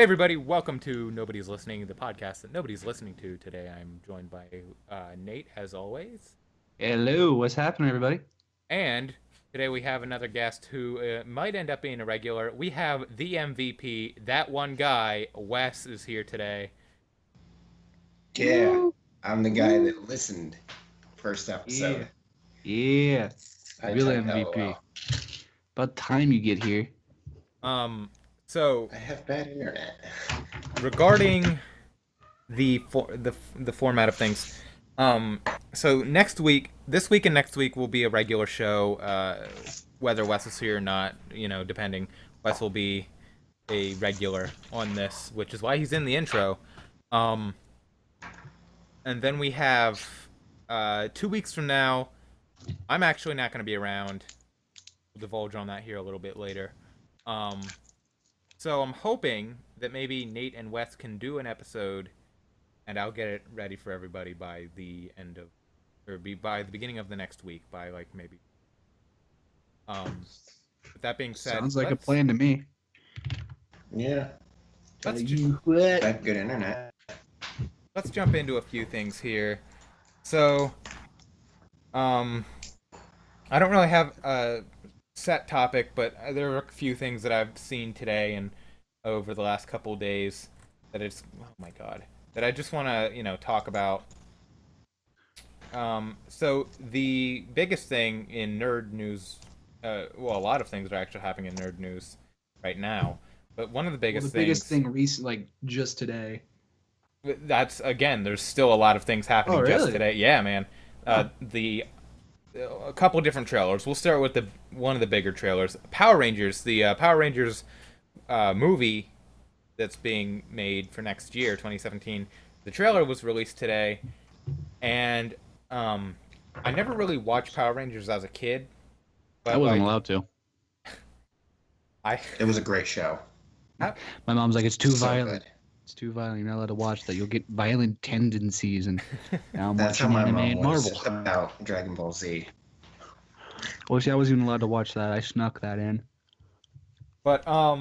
everybody, welcome to Nobody's Listening, the podcast that nobody's listening to. Today I'm joined by Nate, as always. Hello, what's happening, everybody? And today we have another guest who might end up being a regular. We have the MVP, that one guy. Wes is here today. Yeah, I'm the guy that listened first episode. Yeah, I real type hella MVP. well. About time you get here. So I have bad internet. regarding the format of things, so this week and next week will be a regular show, whether Wes is here or not, depending. Wes will be a regular on this, which is why he's in the intro. And then we have 2 weeks from now. I'm actually not going to be around. We'll divulge on that here a little bit later. So I'm hoping that maybe Nate and Wes can do an episode, and I'll get it ready for everybody by the by the beginning of the next week, by like maybe. With that being said, Sounds like a plan to me. Yeah, I Let's have good internet. let's jump into a few things here. So, I don't really have a set topic, but there are a few things that I've seen today and over the last couple of days that that I just want to, talk about. So the biggest thing in nerd news, a lot of things are actually happening in nerd news right now, but one of the biggest thing recent, like just today. That's again. There's still a lot of things happening just today. Yeah, man. A couple different trailers. We'll start with one of the bigger trailers. Power Rangers. The Power Rangers movie that's being made for next year, 2017. The trailer was released today, and I never really watched Power Rangers as a kid. But I wasn't allowed to. It was a great show. My mom's like, it's too So violent. good. It's too violent. You're not allowed to watch that. You'll get violent tendencies. And now I'm That's how watching my anime mom and was Marvel. about Dragon Ball Z. Well, see, I wasn't even allowed to watch that. I snuck that in. But I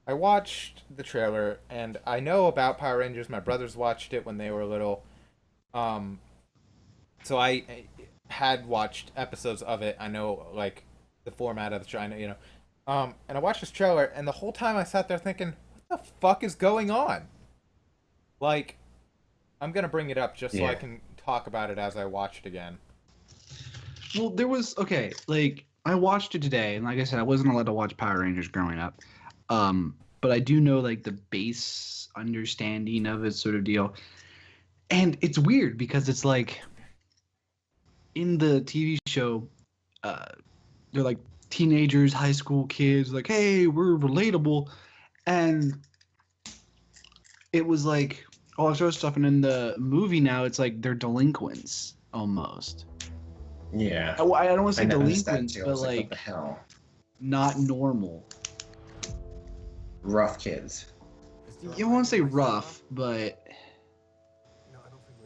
watched the trailer, and I know about Power Rangers. My brothers watched it when they were little. So I had watched episodes of it. I know like the format of the show. And I watched this trailer, and the whole time I sat there thinking, "What the fuck is going on?" Like, I'm gonna bring it up just so I can talk about it as I watch it again. Well, I watched it today, and like I said, I wasn't allowed to watch Power Rangers growing up. But I do know like the base understanding of it sort of deal. And it's weird because it's like in the TV show, they're like teenagers, high school kids, like, hey, we're relatable. And it was like all that sort of stuff. And in the movie now, it's like they're delinquents almost. Yeah. I don't want to say I noticed that delinquents, too. I but was like, like what the hell? not normal. Rough kids. You won't say rough, but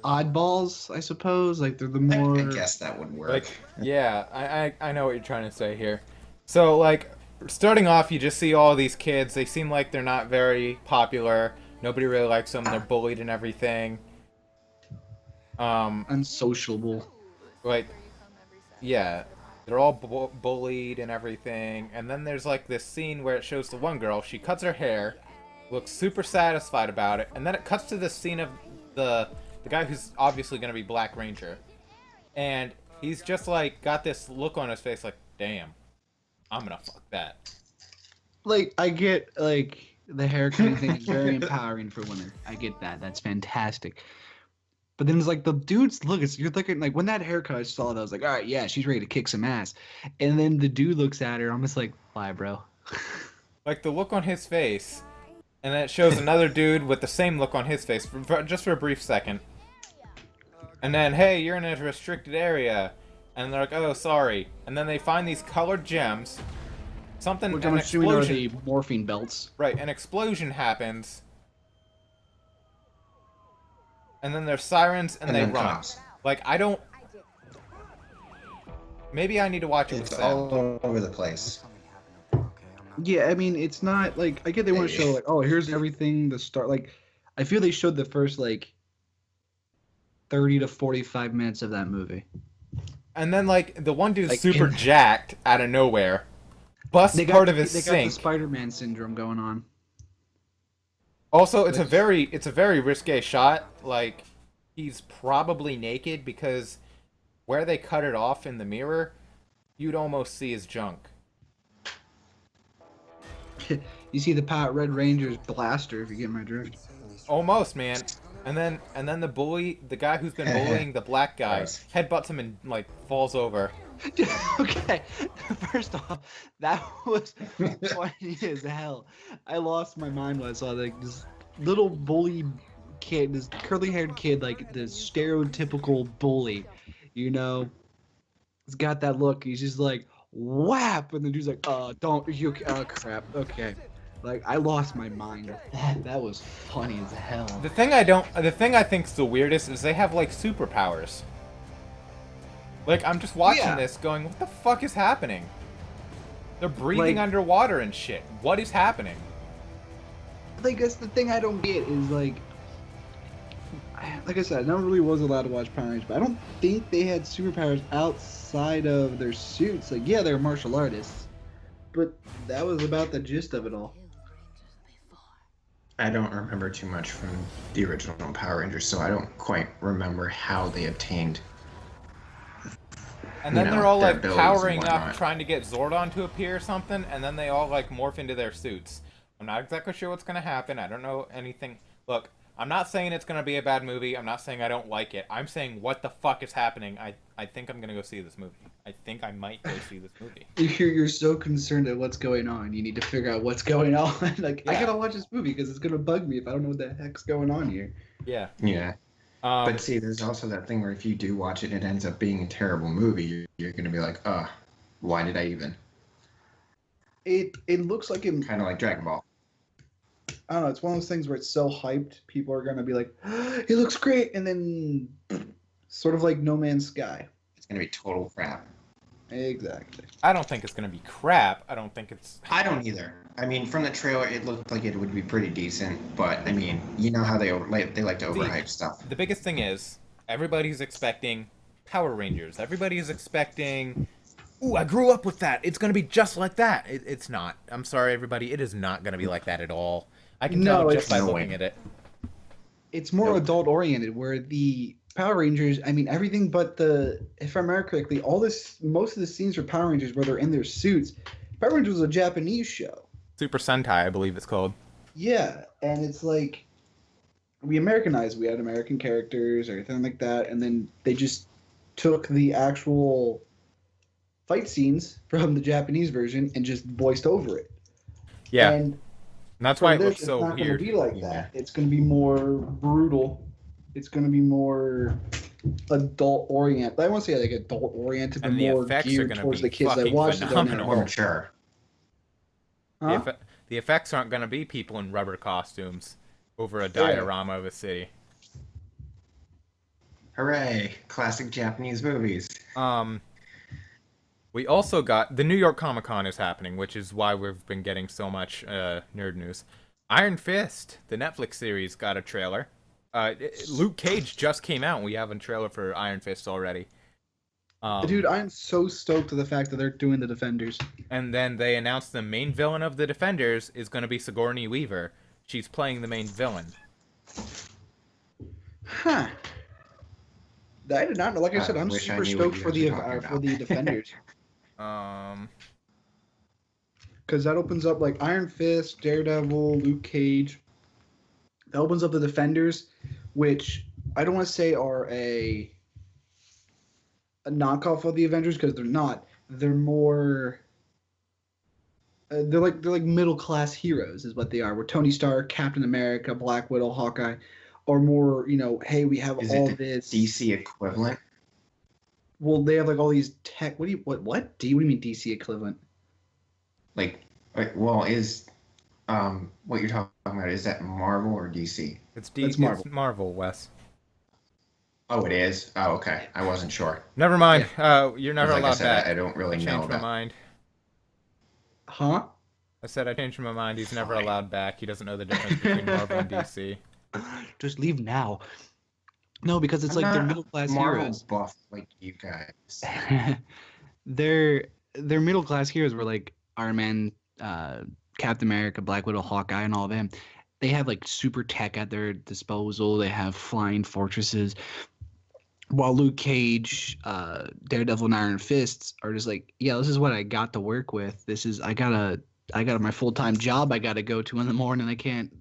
oddballs, I suppose. Like they're the more. I guess that would work. Like, yeah, I know what you're trying to say here. So, like, starting off, you just see all these kids. They seem like they're not very popular. Nobody really likes them. They're bullied and everything. Unsociable. Like, yeah, they're all bullied and everything. And then there's, like, this scene where it shows the one girl. She cuts her hair, looks super satisfied about it. And then it cuts to this scene of the guy who's obviously going to be Black Ranger. And he's just, like, got this look on his face like, damn, I'm going to fuck that. Like, I get, like, the haircut thing is very empowering for women. I get that. That's fantastic. But then it's like the dude's look. You're looking like when that haircut I saw that I was like, all right, yeah, she's ready to kick some ass. And then the dude looks at her. I'm just like, bye, bro. Like the look on his face, and then it shows another dude with the same look on his face just for a brief second. And then, hey, you're in a restricted area, and they're like, oh, sorry. And then they find these colored gems. Which I'm assuming are the morphine belts. Right, an explosion happens. And then there's sirens, and they run. Cops. Like, I don't... Maybe I need to watch it with It's sound. all over the place. Yeah, I mean, it's not like I get they want to show like, oh, here's everything the start. Like, I feel they showed the first like 30 to 45 minutes of that movie. And then like the one dude's Like, super jacked out of nowhere, busts part of his they got the sink. Spider-Man syndrome going on. Also, it's a Which- very risque shot. Like he's probably naked because where they cut it off in the mirror, you'd almost see his junk. You see the Red Ranger's blaster, if you get my drift. Almost, man. And then the bully, the guy who's been bullying the black guy, Gross. headbutts him and like falls over. Okay, first off, that was funny as hell. I lost my mind when I saw like this little bully kid, this curly-haired kid, like the stereotypical bully, you know. He's got that look. He's just like whap, and the dude's like, don't you? Oh crap. Okay, like I lost my mind. That was funny as hell. The thing I think's the weirdest is they have like superpowers. Like I'm just watching Yeah. this, going, what the fuck is happening? They're breathing Like- underwater and shit. What is happening? Like that's the thing I don't get is like I said, I never really was allowed to watch Power Rangers, but I don't think they had superpowers outside of their suits. Like, yeah, they're martial artists, but that was about the gist of it all. I don't remember too much from the original Power Rangers, so I don't quite remember how they obtained. And then You know, they're all their like abilities and powering up, whatnot. trying to get Zordon to appear or something, and then they all like morph into their suits. I'm not exactly sure what's gonna happen. I don't know anything. Look, I'm not saying it's gonna be a bad movie. I'm not saying I don't like it. I'm saying what the fuck is happening. I think I'm gonna go see this movie. I think I might go see this movie. You're so concerned at what's going on. You need to figure out what's going on. Like, I Yeah. gotta watch this movie because it's gonna bug me if I don't know what the heck's going on here. Yeah. Yeah. Um, But see, there's also that thing where if you do watch it and it ends up being a terrible movie, you're going to be like, why did I even? It looks like it. Kind of like Dragon Ball. I don't know. It's one of those things where it's so hyped, people are gonna be like, "It looks great," and then sort of like No Man's Sky. It's going to be total crap. Exactly. I don't think it's gonna be crap. I don't think it's. I don't either. I mean, from the trailer, it looked like it would be pretty decent, but I mean, you know how they like to overhype stuff. The biggest thing is everybody's expecting Power Rangers. Everybody's expecting. Ooh, I grew up with that. It's gonna be just like that. It's not. I'm sorry, everybody. It is not gonna be like that at all. I can No, tell it's just by no looking way. at it. It's more Nope. adult oriented, where the Power Rangers, I mean, everything but if I remember correctly, most of the scenes for Power Rangers where they're in their suits, Power Rangers was a Japanese show. Super Sentai, I believe it's called. Yeah, and it's like we Americanized. We had American characters, everything like that, and then they just took the actual fight scenes from the Japanese version and just voiced over it. Yeah, And and that's for why it this, looks it's so not weird. going to be like Yeah. that. It's going to be more brutal. It's going to be more adult oriented. I won't say like adult oriented, but And the more effects are geared gonna towards be the kids that fucking watch it. phenomenal. More mature. Huh? The effects aren't gonna be people in rubber costumes over a Yeah. diorama of a city. Hooray! Classic Japanese movies. We also got the New York Comic Con is happening, which is why we've been getting so much nerd news. Iron Fist, the Netflix series, got a trailer. Luke Cage just came out. We have a trailer for Iron Fist already. Dude, I'm so stoked to the fact that they're doing the Defenders. And then they announced the main villain of the Defenders is going to be Sigourney Weaver. She's playing the main villain. Huh. I did not know. Like I said, I'm wish I super knew what stoked you for guys the were talking for the about. Defenders. Because that opens up like Iron Fist, Daredevil, Luke Cage. That opens up the Defenders, which I don't want to say are a knockoff of the Avengers because they're not. They're more. They're like middle class heroes is what they are. Where Tony Stark, Captain America, Black Widow, Hawkeye, are more. Hey, we have Is all it the this. DC equivalent? Well, they have like all these tech. What do you what do you mean DC equivalent? Like, well, is what you're talking about, is that Marvel or DC? It's That's Marvel. It's Marvel, Wes. Oh, it is? Oh, okay. I wasn't sure. Never mind. You're never Like I allowed said, back. I don't really I know changed my that. mind. Huh? I said I changed my mind. He's never allowed back. He doesn't know the difference between Marvel and DC. Just leave now. No, because it's I'm like they're not middle class Marvel heroes. buff like you guys. they're middle class heroes were like Iron Man, Captain America, Black Widow, Hawkeye, and all of them. They have like super tech at their disposal. They have flying fortresses. While Luke Cage, Daredevil, and Iron Fists are just like, yeah, this is what I got to work with. This is I got my full time job I got to go to in the morning. I can't,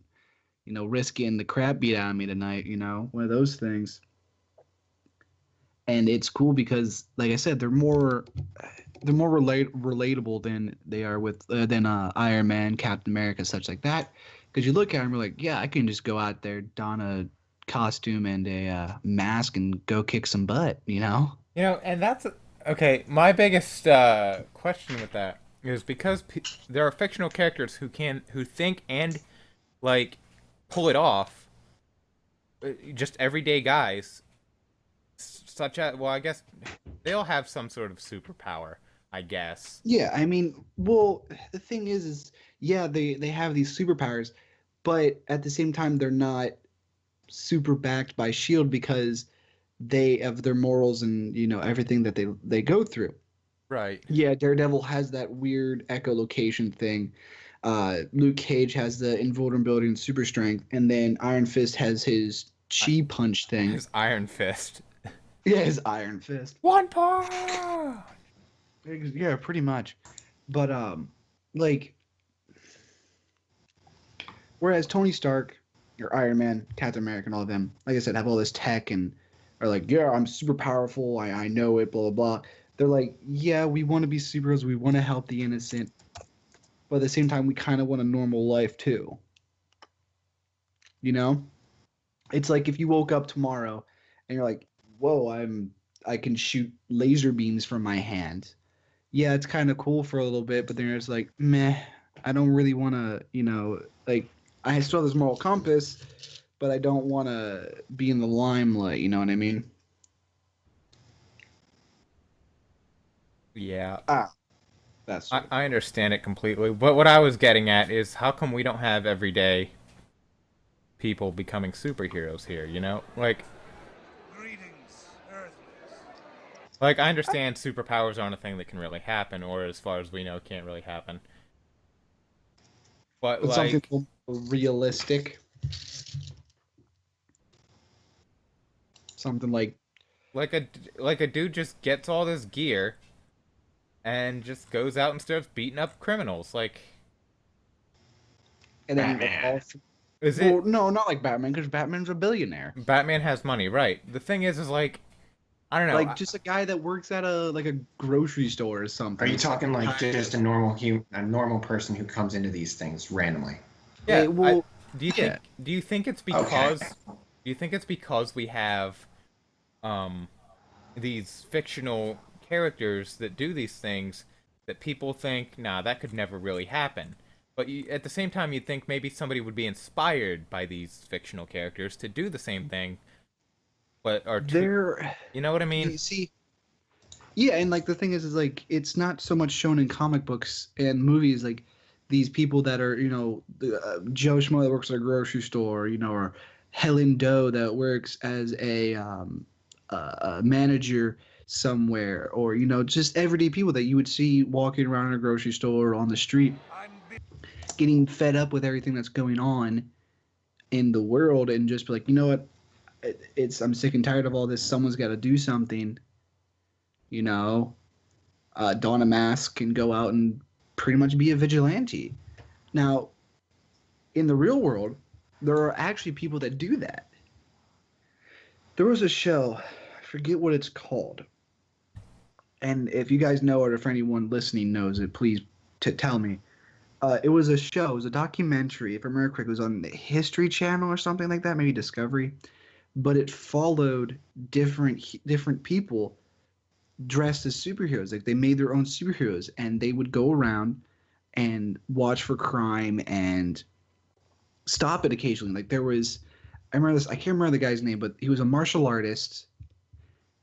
risk getting the crap beat out of me tonight. One of those things. And it's cool because, like I said, they're more relatable than they are with than Iron Man, Captain America, such like that. Because you look at them, you're like, yeah, I can just go out there, don a costume and a mask, and go kick some butt. And that's okay. My biggest question with that is because there are fictional characters who think and like pull it off. Just everyday guys, such as I guess they all have some sort of superpower. I guess. Yeah, I mean, well, the thing is yeah, they have these superpowers, but at the same time, they're not super backed by Shield because they have their morals and everything that they go through. Right. Yeah, Daredevil has that weird echolocation thing. Luke Cage has the invulnerability and super strength, and then Iron Fist has his chi punch thing. His Iron Fist. Yeah, his Iron Fist. One punch. Yeah, pretty much. But like, whereas Tony Stark, or Iron Man, Captain America, and all of them, like I said, have all this tech and are like, yeah, I'm super powerful. I know it. Blah blah blah. They're like, yeah, we want to be superheroes. We want to help the innocent, but at the same time, we kind of want a normal life too. It's like if you woke up tomorrow and you're like, whoa, I can shoot laser beams from my hand. Yeah, it's kind of cool for a little bit, but then it's like, meh, I don't really want to, like, I still have this moral compass, but I don't want to be in the limelight, you know what I mean? Yeah. That's I understand it completely. But what I was getting at is how come we don't have everyday people becoming superheroes here, Like Greetings, Earthlings. like I understand superpowers aren't a thing that can really happen, or as far as we know can't really happen. But It's like something realistic. Something like a dude just gets all this gear and just goes out and starts beating up criminals. Like and then Batman. is well, it no, not like Batman, because Batman's a billionaire. Batman has money, right? The thing is like I don't know. Like just a guy that works at a grocery store or something. Are you talking like just a normal person who comes into these things randomly? Yeah. Well, do you think it's because we have these fictional characters that do these things that people think, nah, that could never really happen. But at the same time, you'd think maybe somebody would be inspired by these fictional characters to do the same thing. But they're, you know what I mean? you see, yeah, and like the thing is like it's not so much shown in comic books and movies. Like these people that are, Joe Schmo that works at a grocery store, or Helen Doe that works as a manager somewhere, or just everyday people that you would see walking around in a grocery store or on the street, getting fed up with everything that's going on in the world, and just be like, you know what, I'm sick and tired of all this. Someone's got to do something. Don a mask and go out and pretty much be a vigilante. Now, in the real world, there are actually people that do that. There was a show, I forget what it's called. And if you guys know it, or if anyone listening knows it, please tell me. It was a show, it was a documentary, if I remember correctly, it was on the History Channel or something like that, maybe Discovery. But it followed different people dressed as superheroes. Like they made their own superheroes, and they would go around and watch for crime and stop it occasionally. Like there was, I remember this, I can't remember the guy's name, but he was a martial artist,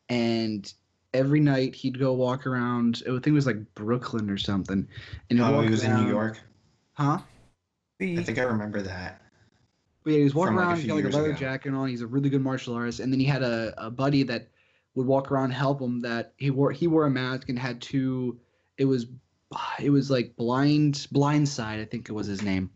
and every night he'd go walk around, I think it was like Brooklyn or something. And Oh, he was in New York? Huh? I think I remember that. But yeah, he was walking From, like, a around, he few got like a years leather ago. jacket on. He's a really good martial artist, and then he had a buddy that would walk around and help him. That he wore a mask and had two. It was like blind side, I think it was his name.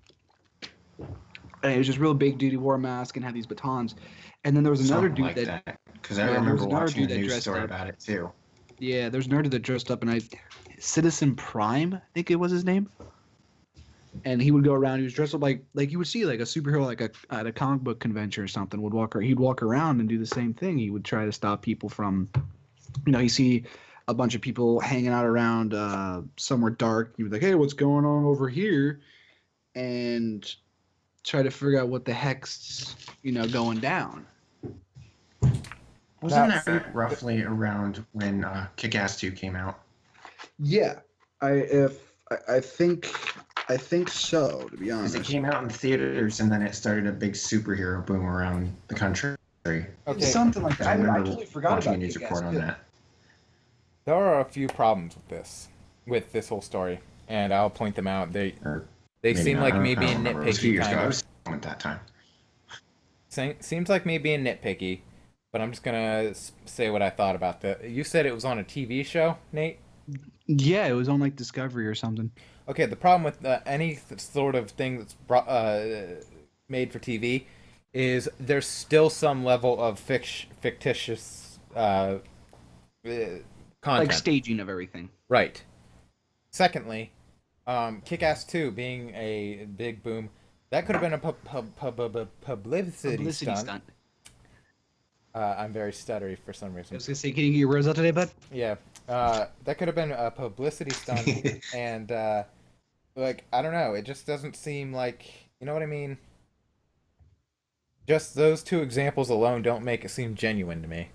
And he was just real big dude. He wore a mask and had these batons. And then there was another Something dude like that because I yeah, there was remember another watching dude a that news dressed story up. about it too. Yeah, there's an nerd that dressed up, and Citizen Prime, I think it was his name. And he would go around. He was dressed up like you would see like a superhero, like at a comic book convention or something. He'd walk around and do the same thing. He would try to stop people from, you see a bunch of people hanging out around somewhere dark. He'd be like, "Hey, what's going on over here?" And try to figure out what the heck's going down. Wasn't Now, that roughly around when Kick-Ass 2 came out? Yeah, I think so, to be Because honest. it came out in theaters and then it started a big superhero boom around the country. Okay, Something like that. I remember totally forgot watching about a news Kick-Ass report on 2. that. there are a few problems with this whole story, and I'll point them out. They Or they maybe seem not. like I don't- me I don't being remember. It was a few nitpicky, years ago. kind I of. was at that time. Seems like me being nitpicky, but I'm just gonna say what I thought about that. You said it was on a TV show, Nate? Yeah, it was on like Discovery or something. Okay, the problem with any sort of thing that's made for TV is there's still some level of fictitious content. Like staging of everything. Right. Secondly, Kick-Ass 2 being a big boom, that could have been a publicity stunt. I'm very stuttery for some I reason. was gonna say, can you get your words out today, bud? Yeah, that could have been a publicity stunt, and I don't know, it just doesn't seem like, you know what I mean? Just those two examples alone don't make it seem genuine to me.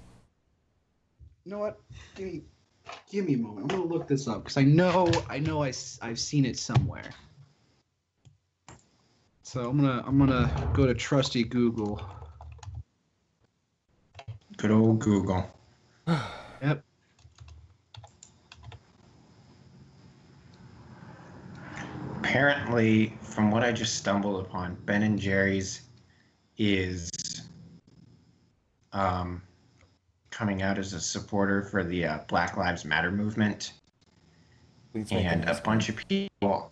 You know what? Give me a moment. I'm gonna look this up because I know I've seen it somewhere. So I'm gonna go to trusty Google. Good old Google. Yep. Apparently, from what I just stumbled upon, Ben and Jerry's is coming out as a supporter for the Black Lives Matter movement. Please make And them a bunch of people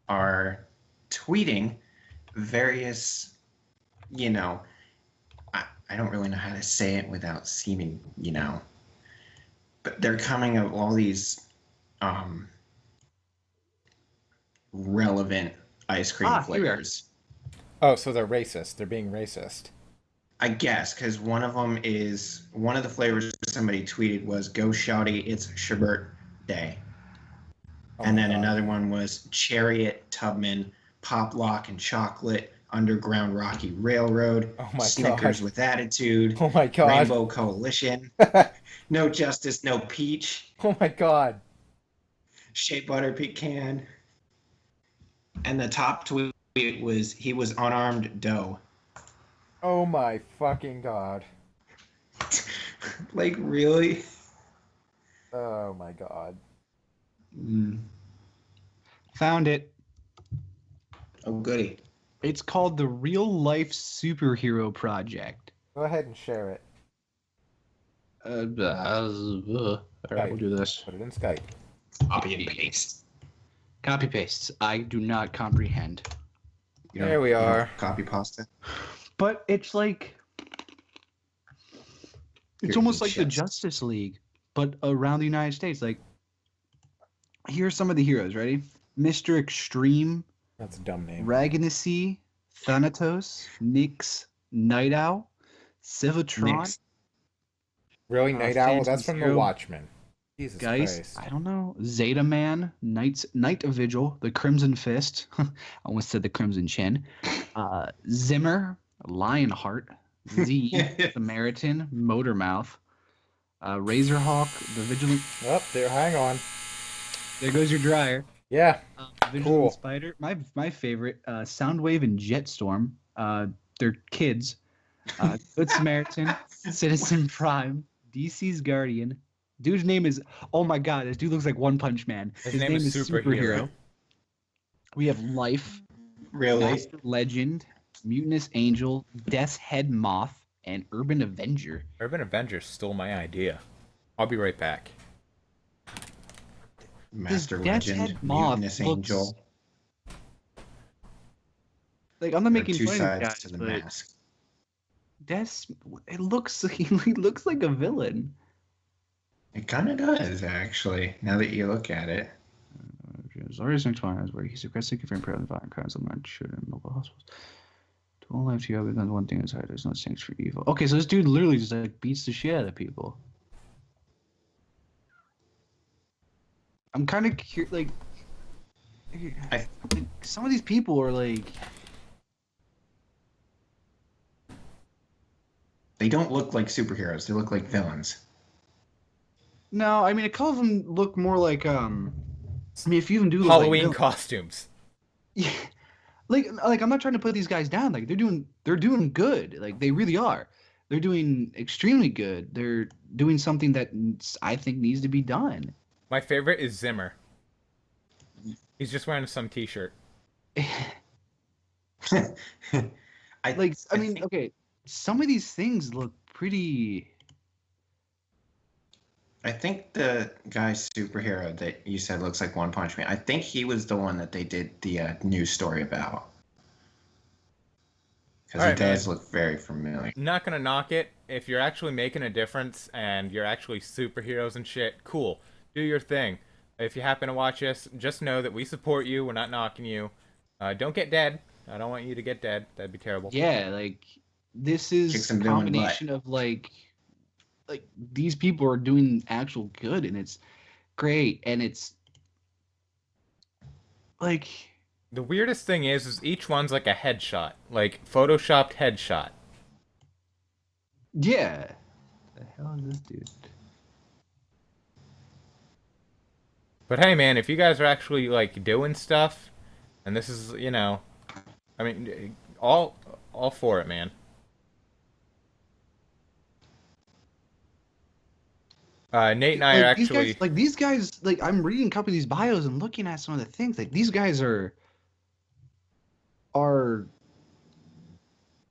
are tweeting various, I don't really know how to say it without seeming, but they're coming up with all these relevant ice cream Here we are. flavors. Oh, so they're racist. They're being racist. I guess, because one of the flavors somebody tweeted was "Go Shawty, it's Sherbet Day," Oh and my then God. another one was Chariot, Tubman, Pop Lock and Chocolate, Underground Rocky Railroad, Oh my Snickers God. with Attitude, Oh my God. Rainbow Coalition, No Justice, No Peach, Oh my God. Shea Butter Pecan, and the top tweet was he was unarmed dough. Oh my fucking God. Like, really? Oh my God. Found it. Oh, goody. It's called the Real Life Superhero Project. Go ahead and share it. All right, we'll do this. Put it in Skype. Copy and paste. Copy pastes. I do not comprehend. There we are. Copy pasta. But it's like it's Here's almost the like the chest. Justice League, but around the United States. Like, here's some of the heroes. Ready? Mr. Extreme, That's a dumb name. Ragnacy, Thanatos, Nyx, Night Owl, Civatron, Nyx. Really, Night Owl? Phantom That's from The Zero. Watchmen. Jesus Geist, Christ. I don't know, Zeta Man, Night Vigil, the Crimson Fist, I almost said the Crimson Chin, Zimmer, Lionheart, Z, Samaritan, Motormouth, Razorhawk, the Vigilant. Oh, there. Hang on. There goes your dryer. Yeah. Vigilant Cool. Spider. My favorite, Soundwave and Jetstorm. They're kids. Good Samaritan, Citizen Prime, DC's Guardian. Dude's name is, oh my God, this dude looks like One Punch Man. His name is Superhero. We have Life, Really? Master Legend, Mutinous Angel, Death's Head Moth, and Urban Avenger. Urban Avenger stole my idea. I'll be right back. Master Death's Legend, Head Moth Mutinous looks Angel. like, I'm not There are making two fun of these sides guys, to the but mask. it looks he looks like a villain. It kind of does, actually, now that you look at it. Zarius Twine is where he's aggressive, different violent crimes. I'm not sure in local hospitals. To all life, you have done one thing inside. There's no thanks for evil. Okay, so this dude literally just like beats the shit out of people. I'm kind of curious, like some of these people are like. They don't look like superheroes. They look like villains. No, I mean a couple of them look more like I mean, if you even do look Halloween like costumes. yeah, like I'm not trying to put these guys down. Like they're doing good. Like they really are. They're doing extremely good. They're doing something that I think needs to be done. My favorite is Zimmer. He's just wearing some t-shirt. I mean, okay, some of these things look pretty. I think the guy superhero that you said looks like One Punch Man, I think he was the one that they did the news story about. Because he Alright, does man. look very familiar. Not gonna knock it. If you're actually making a difference and you're actually superheroes and shit, cool. Do your thing. If you happen to watch us, just know that we support you. We're not knocking you. Don't get dead. I don't want you to get dead. That'd be terrible. Yeah, like this Kick is a some villain combination of like these people are doing actual good, and it's great, and it's like The weirdest thing is each one's like a headshot, like photoshopped headshot. yeah. The hell is this dude? But hey, man, if you guys are actually like doing stuff, and this is, I mean, all for it, man. Nate and I are actually. These guys, I'm reading a couple of these bios and looking at some of the things. Like these guys are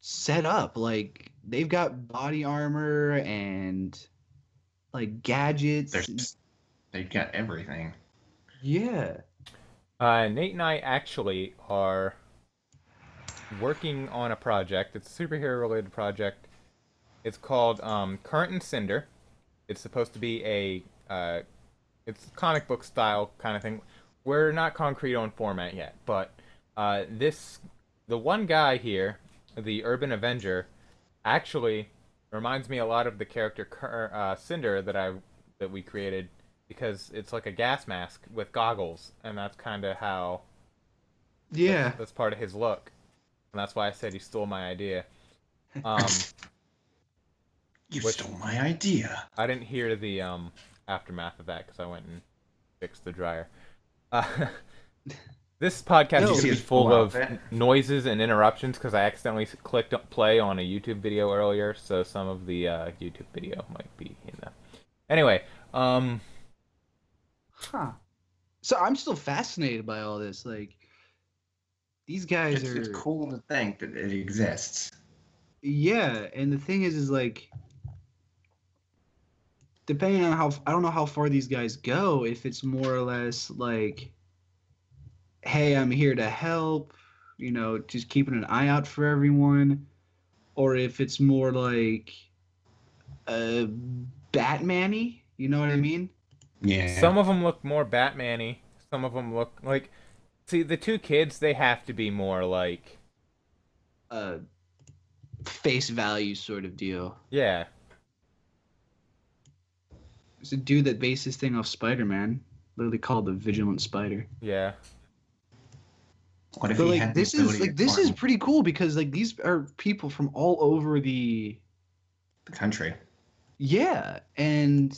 set up. Like they've got body armor and like gadgets. They've got everything. Yeah. Nate and I actually are working on a project. It's a superhero-related project. It's called Current and Cinder. It's supposed to be it's comic book style kind of thing. We're not concrete on format yet, but the one guy here, the Urban Avenger, actually reminds me a lot of the character Cinder that we created, because it's like a gas mask with goggles, and that's kind of how. Yeah. That's part of his look, and that's why I said he stole my idea. You stole my idea. I didn't hear the aftermath of that because I went and fixed the dryer. This podcast is going to be full of noises and interruptions because I accidentally clicked play on a YouTube video earlier, so some of the YouTube video might be in there. Anyway, Huh. So I'm still fascinated by all this. Like these guys It's cool to think that it exists. Yeah, and the thing is like, depending on I don't know how far these guys go, if it's more or less like, hey, I'm here to help, just keeping an eye out for everyone, or if it's more like Batman-y, you know what I mean? Yeah. Some of them look more Batman-y. Some of them look like... See, the two kids, they have to be more like... face value sort of deal. Yeah. There's a dude that based this thing off Spider-Man, literally called the Vigilant Spider. Yeah. What if But he had this is pretty cool because these are people from all over the country. Yeah, and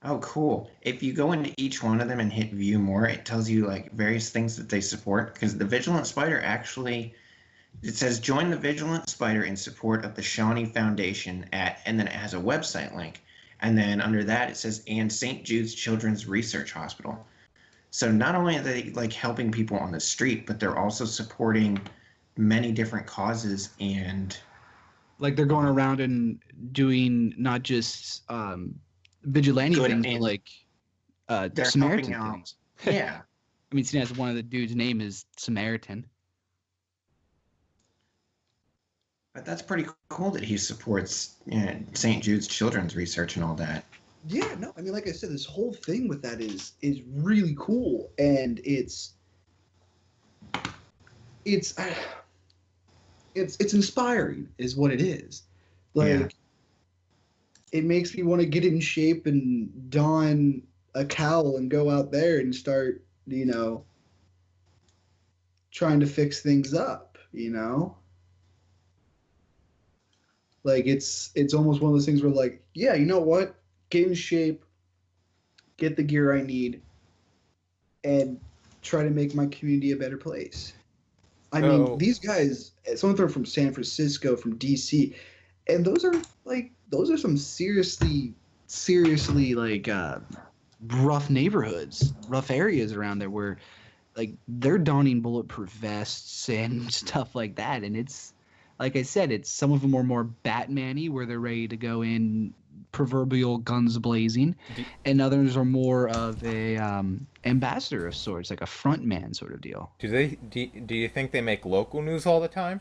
oh, cool. If you go into each one of them and hit view more, it tells you like various things that they support, because the Vigilant Spider actually, it says join the Vigilant Spider in support of the Shawnee Foundation and then it has a website link. And then under that it says and St. Jude's Children's Research Hospital. So not only are they like helping people on the street, but they're also supporting many different causes and Like they're going around and doing not just vigilante Good things, but and like they're Samaritan helping out. things. Yeah. I mean, seeing as one of the dude's name is Samaritan. But that's pretty cool that he supports St. Jude's Children's research and all that. Yeah, no, I mean, like I said, this whole thing with that is really cool, and it's inspiring, is what it is. Like, Yeah. it makes me want to get in shape and don a cowl and go out there and start, trying to fix things up. Like it's almost one of those things where like, yeah, you know what? Get in shape, get the gear I need, and try to make my community a better place. I mean, So- these guys, some of them are from San Francisco, from DC, and those are some seriously Like rough neighborhoods, rough areas around there where like they're donning bulletproof vests and stuff like that. And it's like I said, it's some of them are more Batman-y where they're ready to go in proverbial guns blazing, Do- and others are more of a ambassador of sorts, like a front man sort of deal. Do you think they make local news all the time?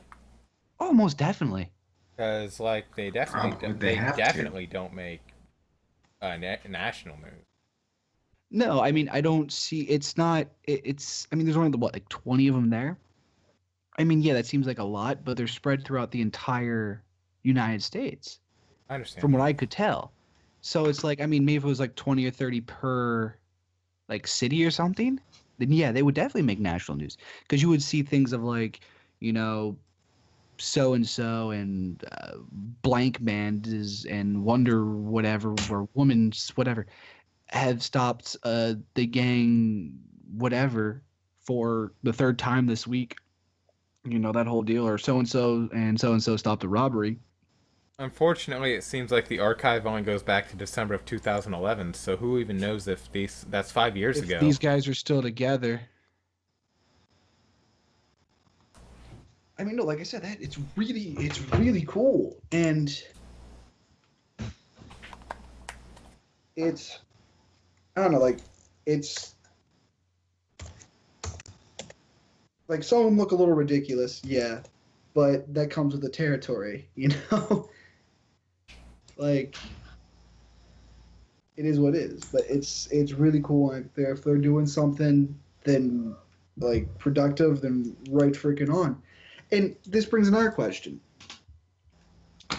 Oh, most definitely. Because like they definitely Probably they have to. definitely don't make national news. No, I mean I don't see. It's not. It's. I mean, there's only what, like 20 of them there. I mean, yeah, that seems like a lot, but they're spread throughout the entire United States, I understand. from what I could tell. So it's like, I mean, maybe if it was like 20 or 30 per like city or something, then yeah, they would definitely make national news because you would see things of like, you know, so and so and blank band is and Wonder whatever or woman's whatever have stopped the gang whatever for the third time this week. You know, that whole deal, or so and so stopped a robbery. Unfortunately, it seems like the archive only goes back to December of 2011. So who even knows if that's 5 years If ago. these guys are still together. I mean, no, like I said, that it's really cool, and it's, I don't know, like it's like some of them look a little ridiculous, yeah, but that comes with the territory, like it is what it is. But it's really cool, and if they're doing something then like productive, then right freaking on. And this brings another question,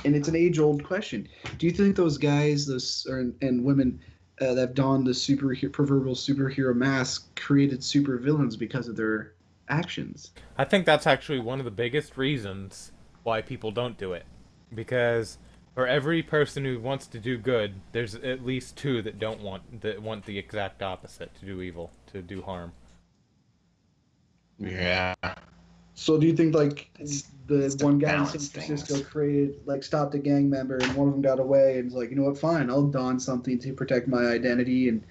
and it's an age-old question. Do you think those guys, and women that have donned the proverbial superhero mask created supervillains because of their actions? I think that's actually one of the biggest reasons why people don't do it. Because for every person who wants to do good, there's at least two that want the exact opposite, to do evil, to do harm. Yeah. So do you think like It's the to one guy in San balance Francisco things. created, like, stopped a gang member, and one of them got away, and was like, you know what, fine, I'll don something to protect my identity, and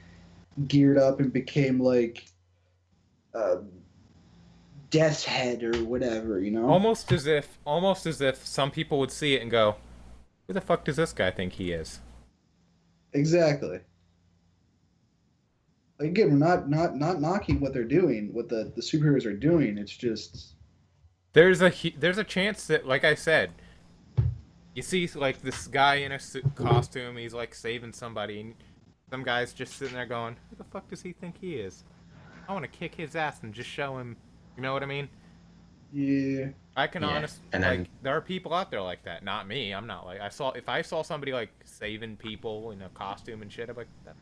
geared up and became like Death's Head or whatever, Almost as if some people would see it and go, "Who the fuck does this guy think he is?" Exactly. Like, again, we're not knocking what they're doing, what the superheroes are doing. It's just, There's a chance that, like I said, you see like this guy in a costume, he's like saving somebody, and some guy's just sitting there going, "Who the fuck does he think he is? I want to kick his ass and just show him." You know what I mean? yeah. I can Yeah, honestly, and like, then- there are people out there like that. Not me. I'm not like, if I saw somebody like saving people in a costume and shit, I'm like, that.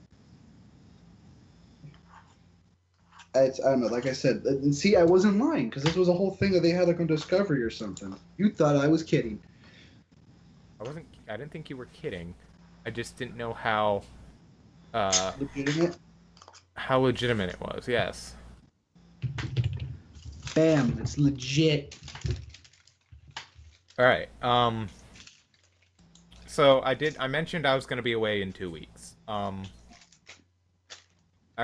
I don't know. Like I said, and see, I wasn't lying, because this was a whole thing that they had like on Discovery or something. You thought I was kidding. I didn't think you were kidding. I just didn't know how Legitimate. legitimate it was. Yes. Bam! It's legit. All right. So I mentioned I was going to be away in 2 weeks.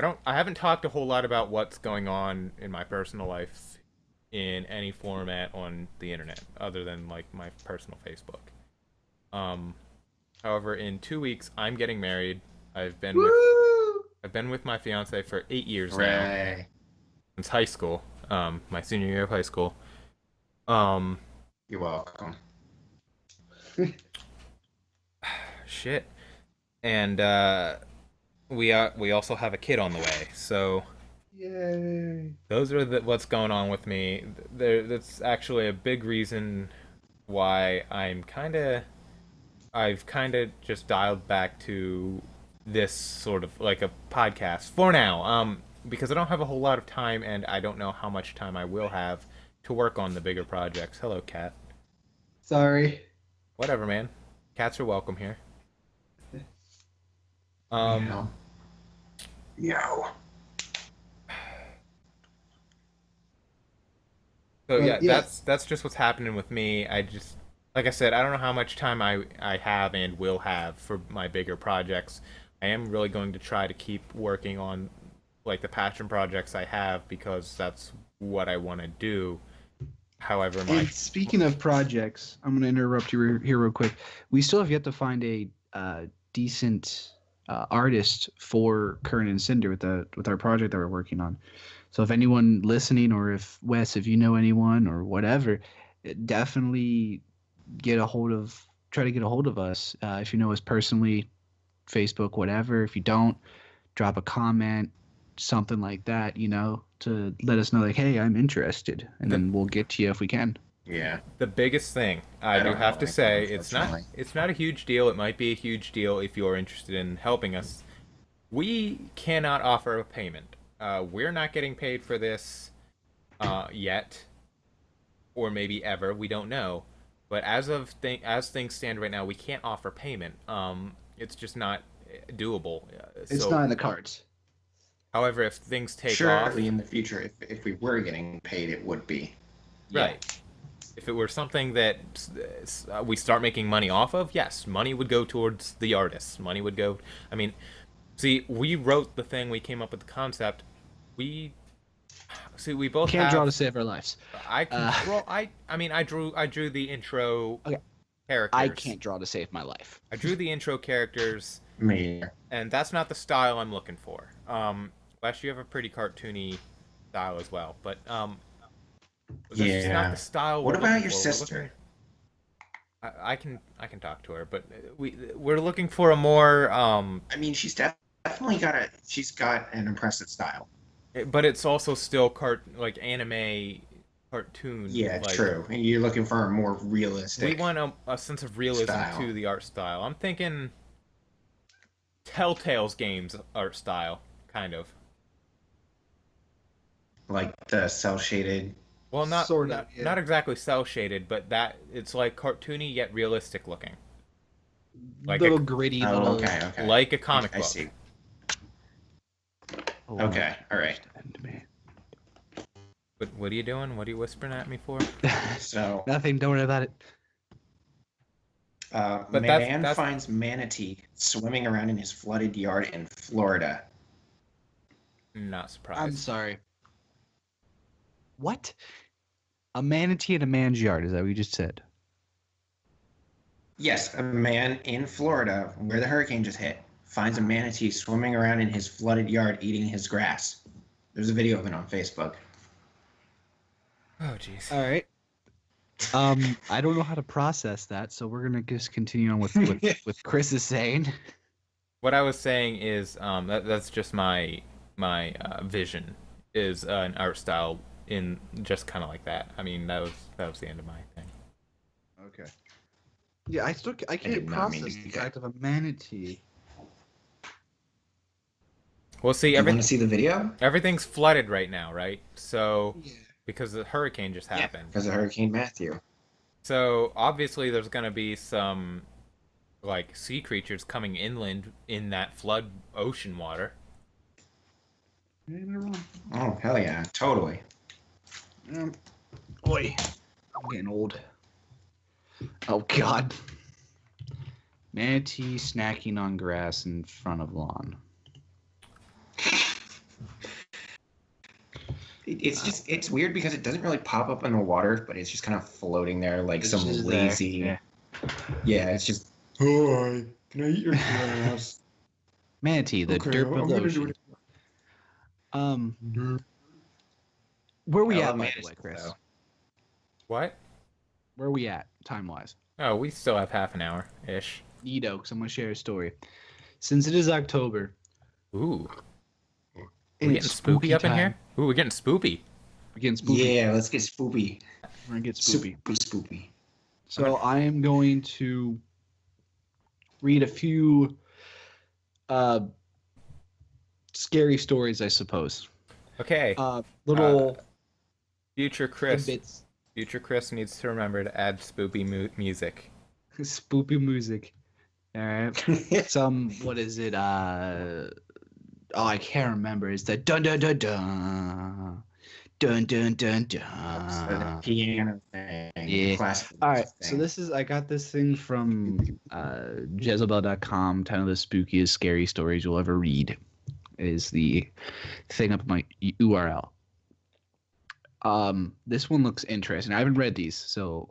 I haven't talked a whole lot about what's going on in my personal life in any format on the internet other than like my personal Facebook. Um, However, in 2 weeks I'm getting married. I've been with Woo! I've been with my fiance for 8 years now, Hooray. since high school. My senior year of high school. Um, You're welcome. Shit. And we also have a kid on the way. So Yay. those are what's going on with me. That's actually a big reason why I've kind of just dialed back to this sort of like a podcast for now. Because I don't have a whole lot of time, and I don't know how much time I will have to work on the bigger projects. Hello, cat. Sorry. Whatever, man. Cats are welcome here. Yo. So yeah, Yeah. that's just what's happening with me. I just, like I said, I don't know how much time I have and will have for my bigger projects. I am really going to try to keep working on like the passion projects I have because that's what I want to do. However, And speaking of projects, I'm going to interrupt you here real quick. We still have yet to find a decent artist for Current and Cinder with our project that we're working on. So if anyone listening, or if Wes, if you know anyone or whatever, definitely try to get a hold of us. If you know us personally, Facebook, whatever. If you don't, drop a comment, something like that, to let us know, like, hey, I'm interested, and then we'll get to you if we can. Yeah. the biggest thing I do don't have know to anything, say, unfortunately. it's not a huge deal. It might be a huge deal if you're interested in helping us. We cannot offer a payment. We're not getting paid for this yet, or maybe ever. We don't know. But as things stand right now, we can't offer payment. It's just not doable. It's So, not in the cards. however, if things take off, Surely in the future, if we were getting paid, it would be. right? If it were something that we start making money off of, yes, money would go towards the artists. Money would go. I mean, see, we wrote the thing. We came up with the concept. We both Can't have, draw to save our lives. I can draw. I mean, I drew the intro Okay. characters. I can't draw to save my life. I drew the intro characters, Me. and that's not the style I'm looking for. Wes, you have a pretty cartoony style as well, but that's just not Yeah. the style. What we're about looking your for. sister? I can talk to her, but we're looking for a more I mean, definitely she's got an impressive style. but it's also still like anime cartoon. Yeah, like, true. And you're looking for a more realistic. We want a sense of realism style. to the art style. I'm thinking Telltale's games art style, kind of. like the cell shaded. Well, not Sort of, not, yeah. not exactly cell shaded, but that it's like cartoony yet realistic looking, like Little gritty, Oh, little. okay. like a comic I book. see. Oh, Okay, all right. But what are you doing? What are you whispering at me for? So, Nothing. Don't worry about it. But man that's- finds manatee swimming around in his flooded yard in Florida. Not surprised. I'm sorry. What? A manatee in a man's yard? Is that what you just said? Yes, a man in Florida, where the hurricane just hit, finds a manatee swimming around in his flooded yard eating his grass. There's a video of it on Facebook. Oh, jeez. All right. I don't know how to process that, so we're gonna just continue on with what Chris is saying. What I was saying is that's just my vision is an art style in just kind of like that. I mean, that was the end of my thing. Okay. Yeah, I did can't not mean process to the do that. fact of a manatee. Well, see, You want to see the video? everything's flooded right now, right? So Yeah. because the hurricane just happened. Because of Hurricane Matthew. So obviously there's gonna be some like sea creatures coming inland in that flood ocean water. Oh, hell yeah, totally. Boy, I'm getting old. Oh God. Manatee snacking on grass in front of lawn. It's weird because it doesn't really pop up in the water, but it's just kind of floating there like It's some just there, lazy. yeah. Yeah, it's just. Hi, can I eat your grass? Manatee, the Okay, derp I'm of the gonna do ocean. it. Where we I at, love by the manatee, way, Chris? though. What? Where we at, time-wise? Oh, we still have half an hour ish. Neato, because I'm going to share a story. Since it is October, Ooh, and we're getting it's spooky up in time. here. Ooh, we're getting spoopy. We're getting spoopy. Yeah, let's get spoopy. We're going to get spoopy. Super spoopy. So I am going to read a few scary stories, I suppose. Okay. Little Future Chris. tidbits. Future Chris needs to remember to add spoopy music. Spoopy music. All right. What is it? Oh, I can't remember. It's the dun dun dun dun. Dun dun dun dun. Piano thing. Yeah. Classical All right. thing. So I got this thing from Jezebel.com. 10 of the spookiest, scary stories you'll ever read is the thing up my URL. This one looks interesting. I haven't read these, so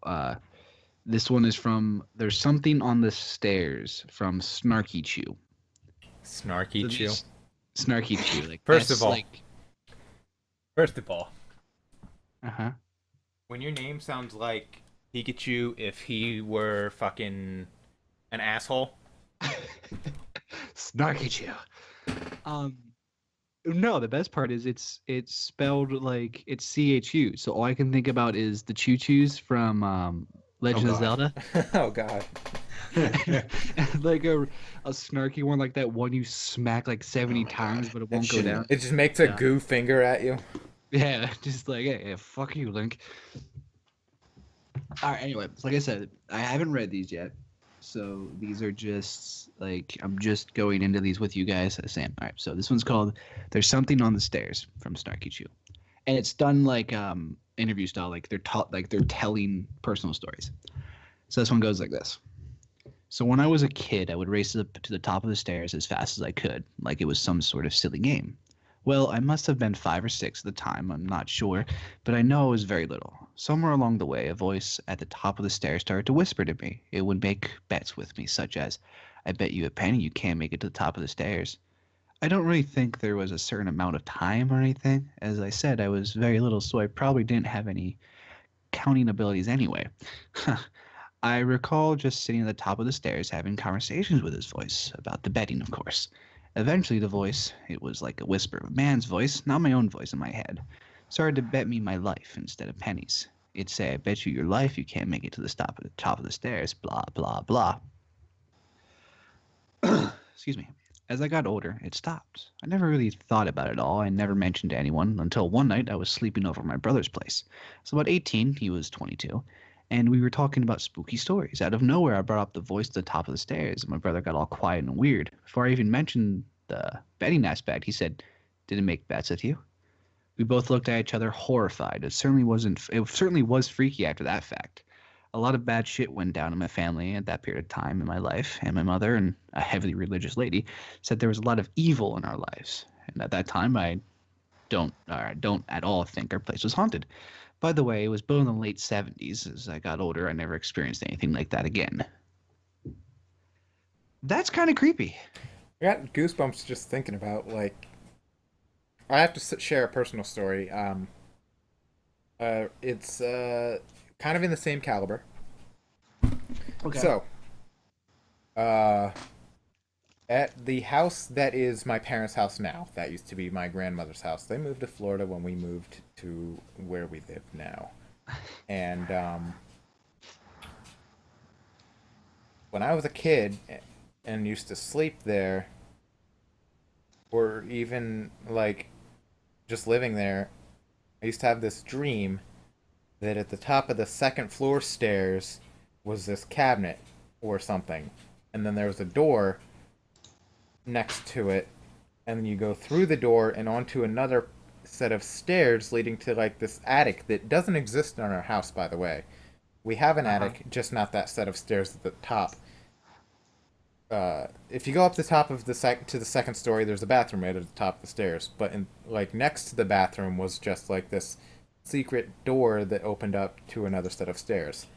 this one is from There's Something on the Stairs from Snarky Chew. Snarky So Chew. Snarky Chew. Like First that's of all. like, uh-huh. when your name sounds like Pikachu if he were fucking an asshole. Snarky Chew. No, the best part is it's spelled like it's CHU. So all I can think about is the Choo Choos from Legend of God. Zelda. Oh god. Like a snarky one like that one you smack like 70 times but it won't go down. It just makes a Yeah. goo finger at you. Yeah, just like hey, fuck you, Link. All right, anyway, like I said, I haven't read these yet. So these are just like I'm just going into these with you guys. Sam. All right, so this one's called "There's Something on the Stairs" from Snarky Chew, and it's done like interview style, like they're telling personal stories. So this one goes like this. So when I was a kid, I would race up to the top of the stairs as fast as I could, like it was some sort of silly game. Well, I must have been 5 or 6 at the time, I'm not sure, but I know I was very little. Somewhere along the way, a voice at the top of the stairs started to whisper to me. It would make bets with me, such as, I bet you a penny you can't make it to the top of the stairs. I don't really think there was a certain amount of time or anything. As I said, I was very little, so I probably didn't have any counting abilities anyway. I recall just sitting at the top of the stairs having conversations with his voice, about the betting, of course. Eventually, the voice, it was like a whisper of a man's voice, not my own voice in my head, started to bet me my life instead of pennies. It'd say, I bet you your life you can't make it to the top of the stairs, blah, blah, blah. Excuse me. As I got older, it stopped. I never really thought about it all. I never mentioned to anyone until one night I was sleeping over at my brother's place. So about 18, he was 22, and we were talking about spooky stories. Out of nowhere, I brought up the voice at the top of the stairs, and my brother got all quiet and weird. Before I even mentioned the betting aspect, he said, "Did it make bets with you?" We both looked at each other horrified. It certainly was freaky after that fact. A lot of bad shit went down in my family at that period of time in my life, and my mother, and a heavily religious lady, said there was a lot of evil in our lives. And at that time, I don't at all think our place was haunted. By the way, it was built in the late 70s. As I got older, I never experienced anything like that again. That's kind of creepy. I got goosebumps just thinking about like. I have to share a personal story. It's kind of in the same caliber. Okay. So, at the house that is my parents' house now, that used to be my grandmother's house. They moved to Florida when we moved to where we live now, and when I was a kid and used to sleep there, or even like just living there, I used to have this dream that at the top of the second floor stairs was this cabinet or something, and then there was a door next to it, and then you go through the door and onto another set of stairs leading to like this attic that doesn't exist in our house, by the way. We have an attic, just not that set of stairs at the top. if you go up the top of to the second story, there's a bathroom right at the top of the stairs. But in like next to the bathroom was just like this secret door that opened up to another set of stairs.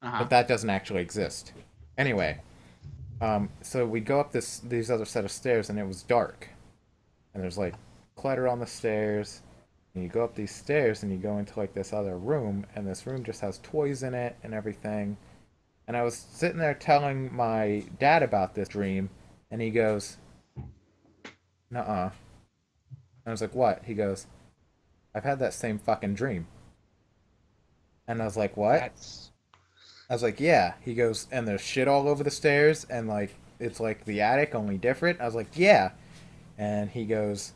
Uh-huh. But that doesn't actually exist. Anyway, so we go up these other set of stairs, and it was dark, and there's like clutter on the stairs. And you go up these stairs, and you go into like this other room, and this room just has toys in it and everything. And I was sitting there telling my dad about this dream, and he goes, "Nuh-uh." And I was like, "What?" He goes, "I've had that same fucking dream." And I was like, "What?" That's I was like, "Yeah." He goes, "And there's shit all over the stairs, and like it's like the attic, only different." I was like, "Yeah." And he goes,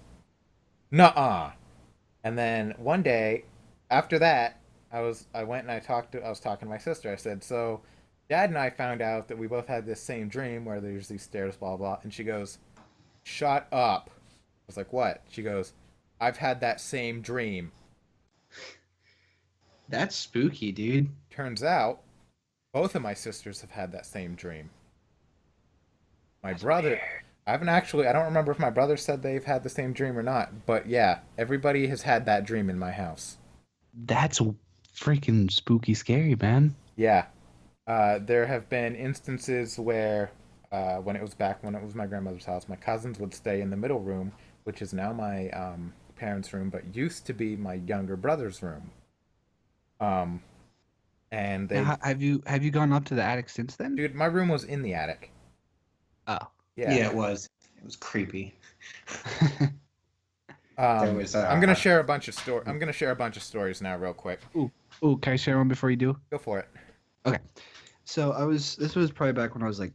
"Nuh-uh." And then one day, after that, I went and I was talking to my sister. I said, "So, Dad and I found out that we both had this same dream where there's these stairs, blah blah." And she goes, "Shut up." I was like, "What?" She goes, "I've had that same dream." spooky, dude. Turns out, both of my sisters have had that same dream. My brother, I don't remember if my brother said they've had the same dream or not, but yeah, everybody has had that dream in my house. That's freaking spooky, scary, man. Yeah. There have been instances where, when it was my grandmother's house, my cousins would stay in the middle room, which is now my parents' room, but used to be my younger brother's room. Um, and they, Now, have you gone up to the attic since then? dude, my room was in the attic. Oh. Yeah. Yeah, it was. It was creepy. There was. I'm gonna share a bunch of stories now, real quick. Ooh, can I share one before you do? Go for it. Okay. So this was probably back when I was like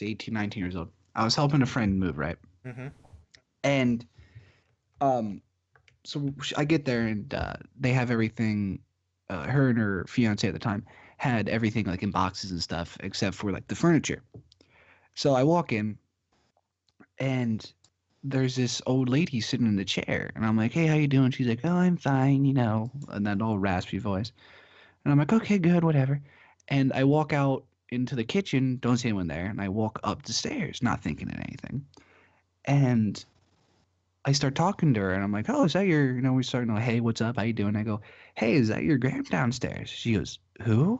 18, 19 years old. I was helping a friend move, right? Mm-hmm. And so I get there and they have everything. Her and her fiance at the time had everything like in boxes and stuff, except for like the furniture. So I walk in, and there's this old lady sitting in the chair, and I'm like, "Hey, how you doing?" She's like, "Oh, I'm fine," and that old raspy voice. And I'm like, "Okay, good, whatever." And I walk out into the kitchen, don't see anyone there, and I walk up the stairs, not thinking of anything. And I start talking to her, and I'm like, "Oh, is that your?" We start, "Hey, what's up? How you doing?" I go, "Hey, is that your Gram downstairs?" She goes, "Who?"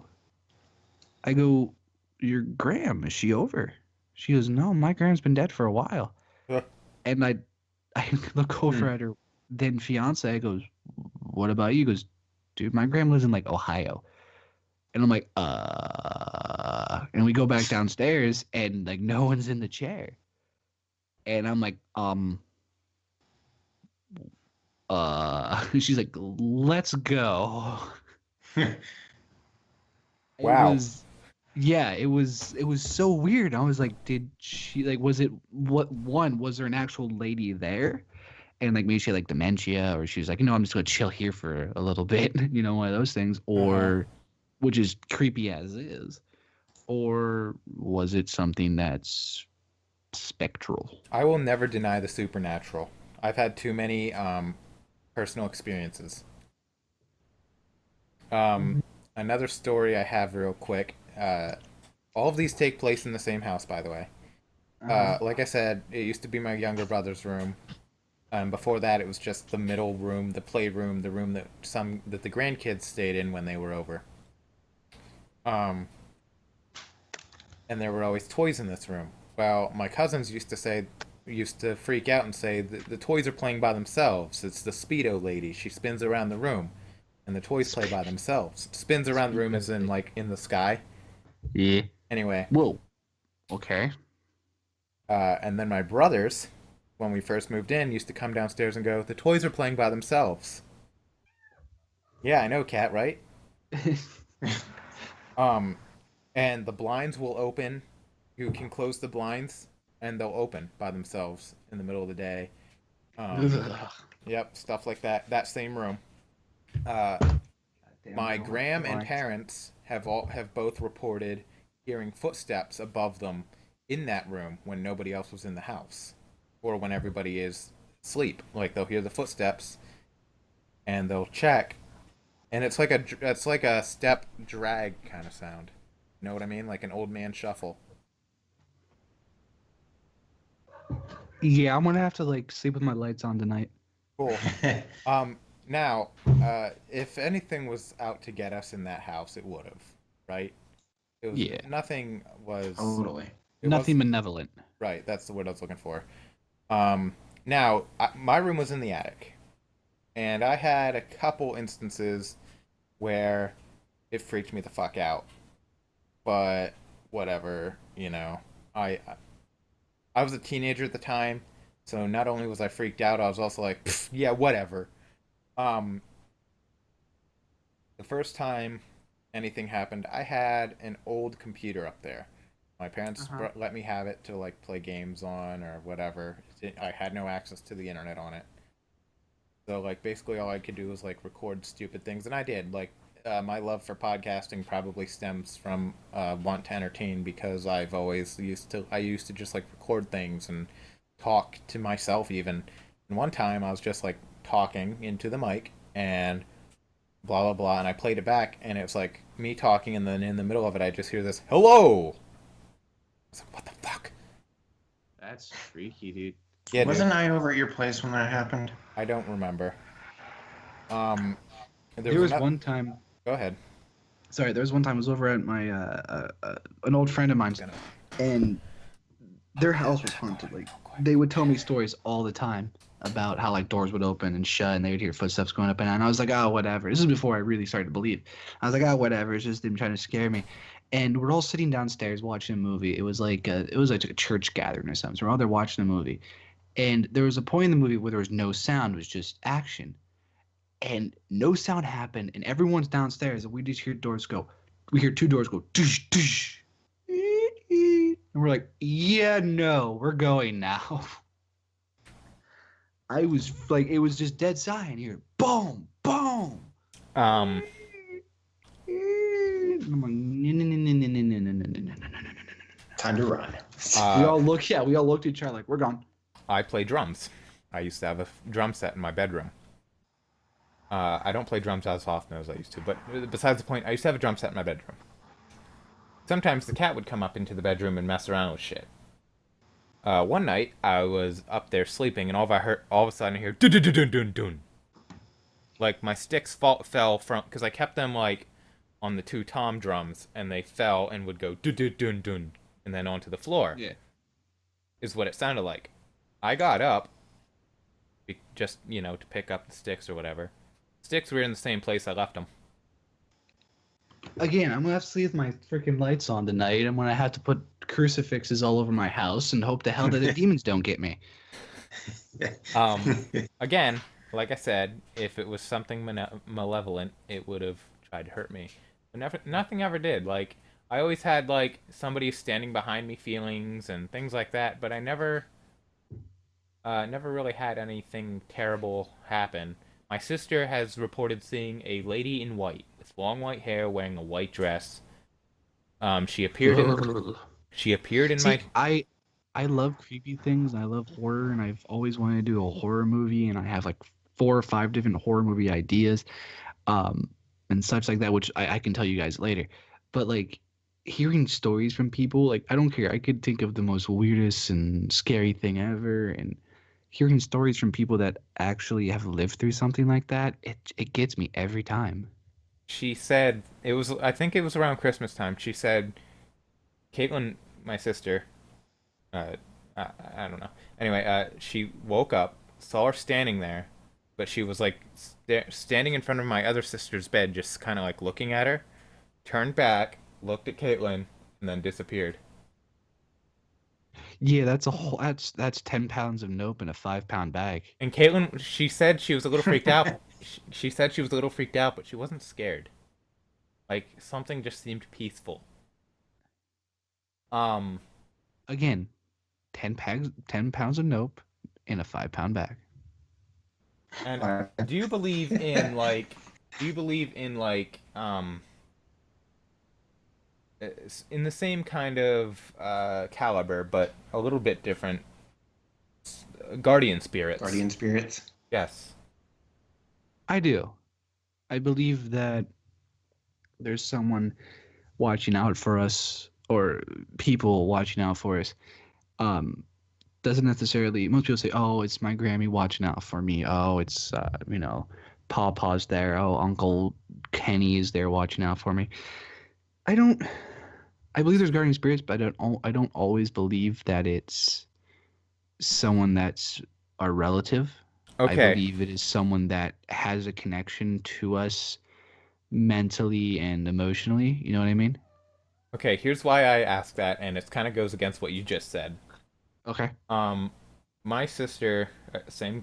I go, "Your Gram, is she over?" She goes, "No, my Gram's been dead for a while." Huh. And I look over at her then fiance. I goes, "What about you?" He goes, "Dude, my Gram lives in like Ohio." And I'm like, and we go back downstairs, and like no one's in the chair. And I'm like, she's like, "Let's go." It Wow. was, yeah, it was so weird. I was like, did she like, was there an actual lady there? And like maybe she had like dementia, or she was like, I'm just gonna chill here for a little bit, one of those things, or which is creepy as is, or was it something that's spectral? I will never deny the supernatural. I've had too many personal experiences. Um, Another story I have real quick. All of these take place in the same house, by the way. Like I said, it used to be my younger brother's room. Before that, it was just the middle room, the playroom, the room that the grandkids stayed in when they were over. Um, and there were always toys in this room. Well, my cousins used to freak out and say the toys are playing by themselves. It's the Speedo lady. She spins around the room, and the toys play by themselves. Spins around the room as in like in the sky. Yeah. Anyway, Whoa. Okay. and then my brothers, when we first moved in, used to come downstairs and go, "The toys are playing by themselves." Yeah, I know, Cat, right? Um, and the blinds will open. You can close the blinds, and they'll open by themselves in the middle of the day. Ugh. Yep, stuff like that. That same room. Uh, my gram and parents have both reported hearing footsteps above them in that room when nobody else was in the house, or when everybody is asleep. Like they'll hear the footsteps, and they'll check, and it's like a step drag kind of sound. You know what I mean? Like an old man shuffle. Yeah, I'm gonna have to like sleep with my lights on tonight. Cool. Now, if anything was out to get us in that house, it would have, right? It was Yeah. nothing was. Totally. It was Nothing benevolent. right. That's the word I was looking for. Um, Now, my room was in the attic, and I had a couple instances where it freaked me the fuck out. But whatever, I was a teenager at the time, so not only was I freaked out, I was also like, "Pff, yeah, whatever." Um, the first time anything happened, I had an old computer up there. My parents let me have it to like play games on or whatever. I had no access to the internet on it. So like basically all I could do was like record stupid things, and I did. Like my love for podcasting probably stems from want to entertain because I used to just like record things and talk to myself even. And one time I was just like talking into the mic and blah blah blah, and I played it back, and it was like me talking, and then in the middle of it I just hear this hello. I was like, what the fuck? That's freaky, dude. Yeah, dude, Wasn't I over at your place when that happened? I don't remember. Um, There was one time. Go ahead. Sorry, there was one time I was over at my an old friend of mine's, and their house was haunted. Like they would tell me stories all the time about how like doors would open and shut, and they would hear footsteps going up and down. And I was like, oh, whatever. This is before I really started to believe. I was like, oh, whatever. It's just them trying to scare me. And we're all sitting downstairs watching a movie. It was like a church gathering or something. So we're all there watching a movie, and there was a point in the movie where there was no sound. It was just action. And no sound happened, and everyone's downstairs, and we just hear doors go. We hear two doors go, tush, tush, and we're like, yeah, no, we're going now. I was like, it was just dead silent here. Boom, boom. Um, I'm like, no. Time to run. We all looked at each other like, we're gone. I play drums. I used to have a drum set in my bedroom. I don't play drums as often as I used to, but besides the point, I used to have a drum set in my bedroom. Sometimes the cat would come up into the bedroom and mess around with shit. One night, I was up there sleeping, and all of a sudden I hear dun dun dun dun dun dun. Like my sticks fell from, because I kept them like on the two tom drums, and they fell and would go dun dun dun dun, and then onto the floor. Yeah. Is what it sounded like. I got up, just to pick up the sticks or whatever. Sticks were in the same place I left them. Again, I'm gonna have to sleep with my freaking lights on tonight. I'm gonna have to put crucifixes all over my house and hope to hell that the demons don't get me. Again, like I said, if it was something malevolent, it would have tried to hurt me. But nothing ever did. Like I always had like somebody standing behind me feelings and things like that, but I never really had anything terrible happen. My sister has reported seeing a lady in white with long white hair wearing a white dress. She appeared in See, my. I love creepy things. And I love horror, and I've always wanted to do a horror movie, and I have like 4 or 5 different horror movie ideas, and such like that, which I can tell you guys later. But like hearing stories from people, like I don't care. I could think of the most weirdest and scary thing ever, and hearing stories from people that actually have lived through something like that, it gets me every time. She said I think it was around Christmas time. She said, Caitlin, my sister, I don't know. Anyway, she woke up, saw her standing there, but she was like standing in front of my other sister's bed, just kind of like looking at her, turned back, looked at Caitlin, and then disappeared. Yeah, that's 10 pounds of nope in a 5-pound bag. And Caitlin, she said she was a little freaked out. She said she was a little freaked out, but she wasn't scared. Like something just seemed peaceful. Again, 10 pounds of nope in a 5-pound bag. And do you believe in like in the same kind of caliber, but a little bit different, guardian spirits? Guardian spirits? Yes. I do. I believe that there's someone watching out for us, or people watching out for us. doesn't necessarily. Most people say, "Oh, it's my Grammy watching out for me." Oh, it's Pawpaw's there. Oh, Uncle Kenny is there watching out for me. I don't. I believe there's guardian spirits, but I don't always believe that it's someone that's our relative. I Okay. believe it is someone that has a connection to us mentally and emotionally. You know what I mean? Okay, here's why I ask that, and it kind of goes against what you just said. Okay. Um, my sister, same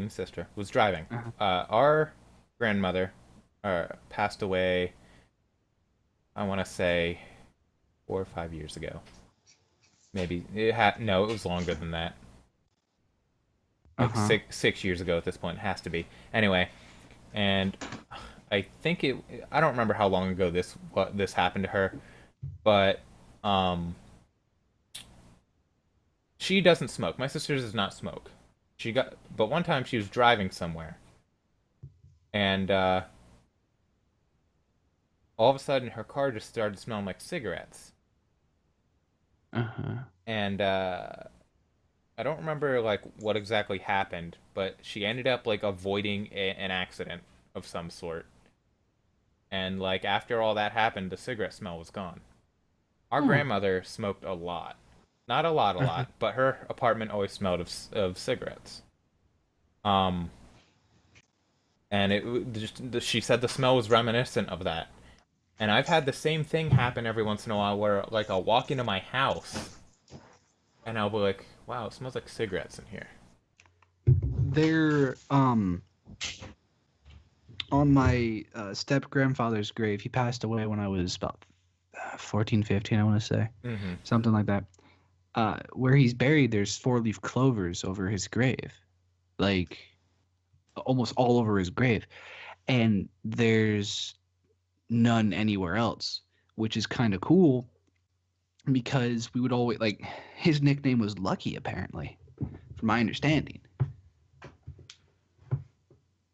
sister, was driving. Uh-huh. Our grandmother, passed away. I want to say 4 or 5 years ago. Maybe it had no, it was longer than that. Like Uh-huh. 6 years ago at this point, it has to be. Anyway, and I think it. I don't remember how long ago this happened to her, but um, she doesn't smoke. My sister does not smoke. But one time she was driving somewhere, and all of a sudden her car just started smelling like cigarettes. Uh-huh. And I don't remember like what exactly happened, but she ended up like avoiding an accident of some sort. And like after all that happened, the cigarette smell was gone. Our grandmother smoked a lot. Not a lot, but her apartment always smelled of cigarettes. Um, and she said the smell was reminiscent of that. And I've had the same thing happen every once in a while where like I'll walk into my house and I'll be like, wow, it smells like cigarettes in here. There, on my step grandfather's grave, he passed away when I was about 14, 15, I want to say. Mm-hmm. Something like that. Where he's buried, there's 4-leaf clovers over his grave, like almost all over his grave, and there's none anywhere else, which is kind of cool because we would always like his nickname was Lucky, apparently, from my understanding.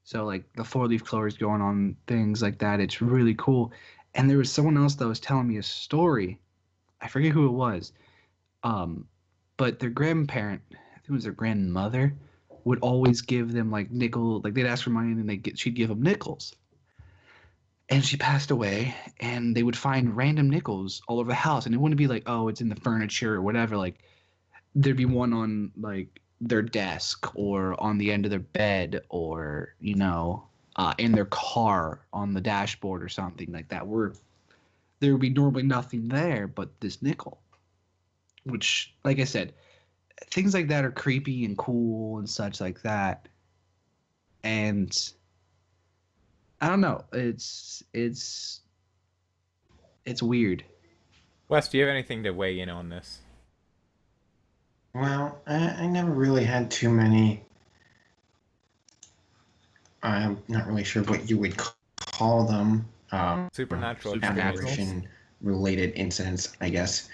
So like the 4-leaf clovers going on, things like that, it's really cool. And there was someone else that was telling me a story. I forget who it was. But their grandparent, I think it was their grandmother, would always give them like nickel, like they'd ask for money and she'd give them nickels. And she passed away, and they would find random nickels all over the house, and it wouldn't be like, oh, it's in the furniture or whatever. Like there'd be one on like their desk or on the end of their bed or in their car on the dashboard or something like that, where there would be normally nothing there but this nickel. Which, like I said, things like that are creepy and cool and such like that. And I don't know. It's weird. Wes, do you have anything to weigh in on this? Well, I never really had too many. I'm not really sure what you would call them. Supernatural Apparition-related incidents, I guess.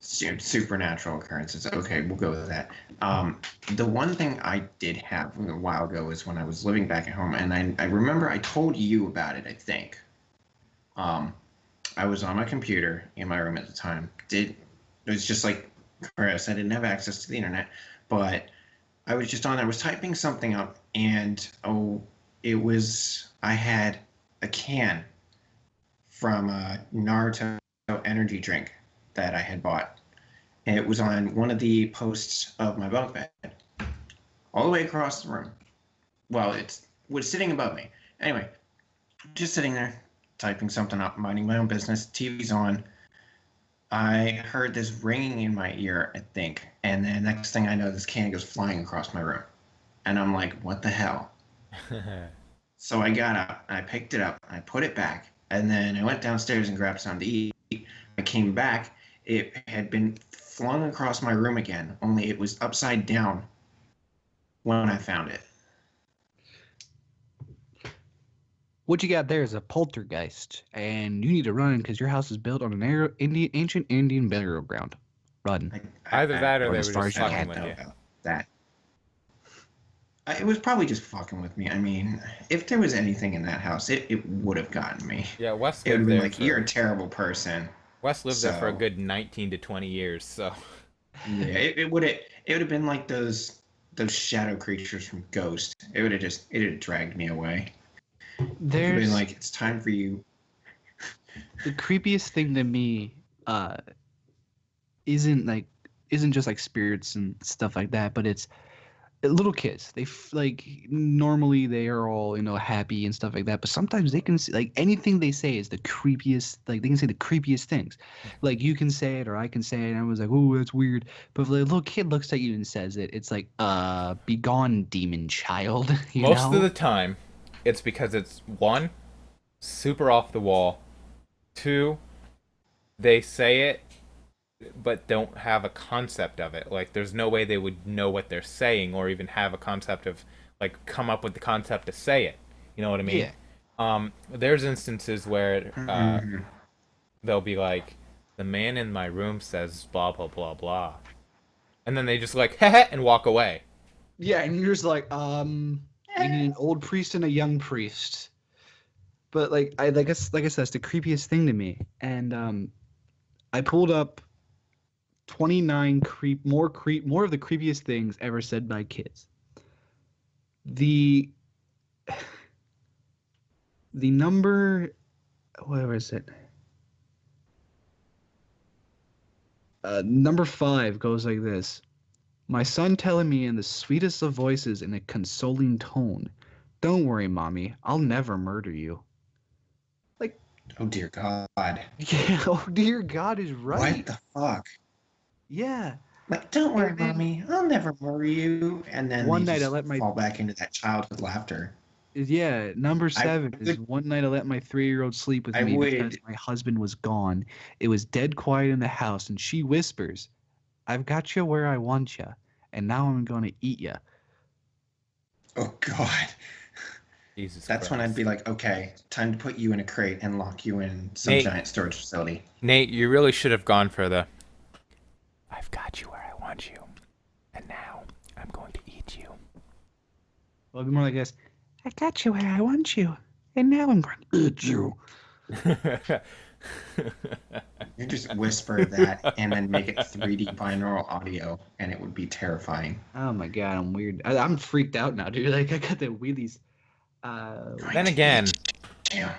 Supernatural occurrences. Okay, we'll go with that. The one thing I did have a while ago was when I was living back at home, and I remember I told you about it, I think. I was on my computer in my room at the time. It was just like Chris, I didn't have access to the internet, but I was just on there. I was typing something up, and I had a can from a Naruto energy drink that I had bought. And it was on one of the posts of my bunk bed, all the way across the room. Well, it was sitting above me. Anyway, just sitting there, typing something up, minding my own business. TV's on. I heard this ringing in my ear, I think. And then next thing I know, this can goes flying across my room. And I'm like, what the hell? So I got up, I picked it up, I put it back, and then I went downstairs and grabbed something to eat. I came back, it had been flung across my room again, only it was upside down when I found it. What you got there is a poltergeist, and you need to run because your house is built on an ancient Indian burial ground. Run. Either that or they were as far just as you fucking can with you. That. It was probably just fucking with me. I mean, if there was anything in that house, it would have gotten me. Yeah, Wes It would lived have been there like, you're a terrible person. Wes lived there for a So- good 19 to 20 years, so Yeah, it would have been like those shadow creatures from Ghost. It would have dragged me away. It would have been There's like, it's time for you. the creepiest thing to me isn't like isn't just like spirits and stuff like that, but it's little kids. Like normally they are all happy and stuff like that, but sometimes they can like anything they say is the creepiest. Like they can say the creepiest things. Like you can say it or I can say it, and I was like, oh, that's weird. But if the little kid looks at you and says it, it's like, be gone, demon child. Most of the time, it's because it's one, super off the wall. Two, they say it but don't have a concept of it. Like there's no way they would know what they're saying or even have a concept of like come up with the concept to say it. You know what I mean? Yeah. There's instances where Mhm. they'll be like, the man in my room says blah blah blah blah, and then they just like heh and walk away. Yeah, and you're just like, we need an old priest and a young priest. But like I said, that's the creepiest thing to me. And I pulled up 29 more of the creepiest things ever said by kids. The number, where is it? Number 5 goes like this. My son telling me in the sweetest of voices in a consoling tone, "Don't worry, mommy, I'll never murder you." Like, Oh dear God! yeah, oh dear God is right. What the fuck? Yeah. Like, don't worry, And then mommy, I'll never worry you. And then one they night I just let my fall back into that childhood laughter. Yeah, number I 7 is would, one night I let my 3-year-old sleep with I me would. because my husband was gone. It was dead quiet in the house, and she whispers, "I've got you where I want you, and now I'm going to eat you." Oh God! Jesus That's when I'd Christ. be like, okay, time to put you in a crate and lock you in some Nate, giant storage facility. Nate, you really should have gone for the I've got you where I want you, and now I'm going to eat you. Well, it'd be more like this. "I got you where I want you, and now I'm going to eat you." You just whisper that and then make it 3D binaural audio, and it would be terrifying. Oh my God, I'm weird. I'm freaked out now, dude. Like I got the wheelies. Then again, Yeah.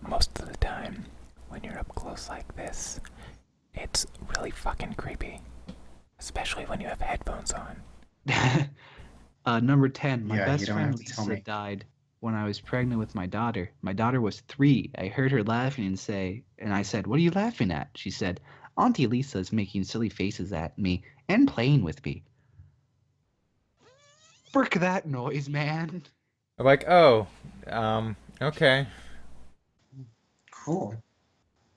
most of the time, when you're up close like this, it's really fucking creepy. Especially when you have headphones on. Number 10. My Yeah, you best don't friend have to tell Lisa me. died when I was pregnant with my daughter. My daughter was 3. I heard her laughing and I said, "What are you laughing at?" She said, "Auntie Lisa's making silly faces at me and playing with me." Frick that noise, man. Like, oh, okay. Cool.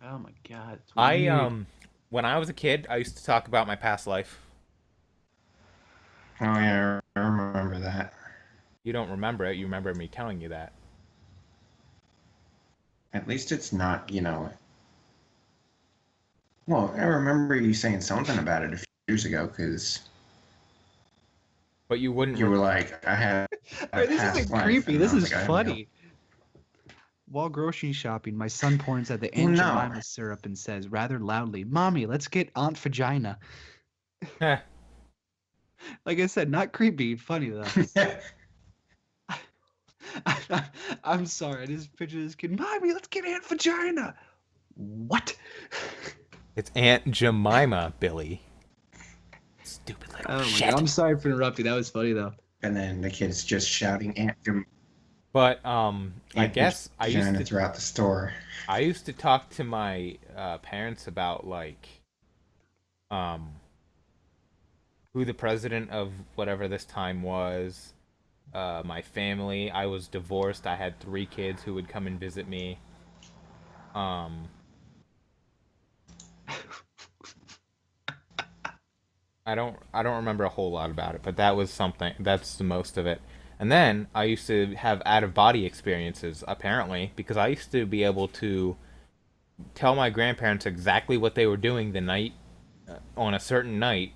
Oh my God, it's I weird. when I was a kid, I used to talk about my past life. Oh yeah, I remember that. You don't remember it. You remember me telling you that. At least it's not, Well, I remember you saying something about it a few years ago, because But you wouldn't. you were like, I had a Alright, this past isn't life, creepy. and This I was is like, I don't know. funny. While grocery shopping, my son points at the Well, Aunt no. Jemima syrup and says rather loudly, "Mommy, let's get Aunt Vagina." Heh. Like I said, not creepy, funny though. I'm sorry, I just picture this kid. "Mommy, let's get Aunt Vagina." What? It's Aunt Jemima, Billy. Stupid little Oh my shit. God, I'm sorry for interrupting. That was funny though. And then the kid's just shouting But I guess I used vagina to throughout the store. I used to talk to my parents about like who the president of whatever this time was, my family. I was divorced. I had 3 kids who would come and visit me. I don't remember a whole lot about it, but that was something. That's the most of it. And then I used to have out of body experiences apparently because I used to be able to tell my grandparents exactly what they were doing the night on a certain night.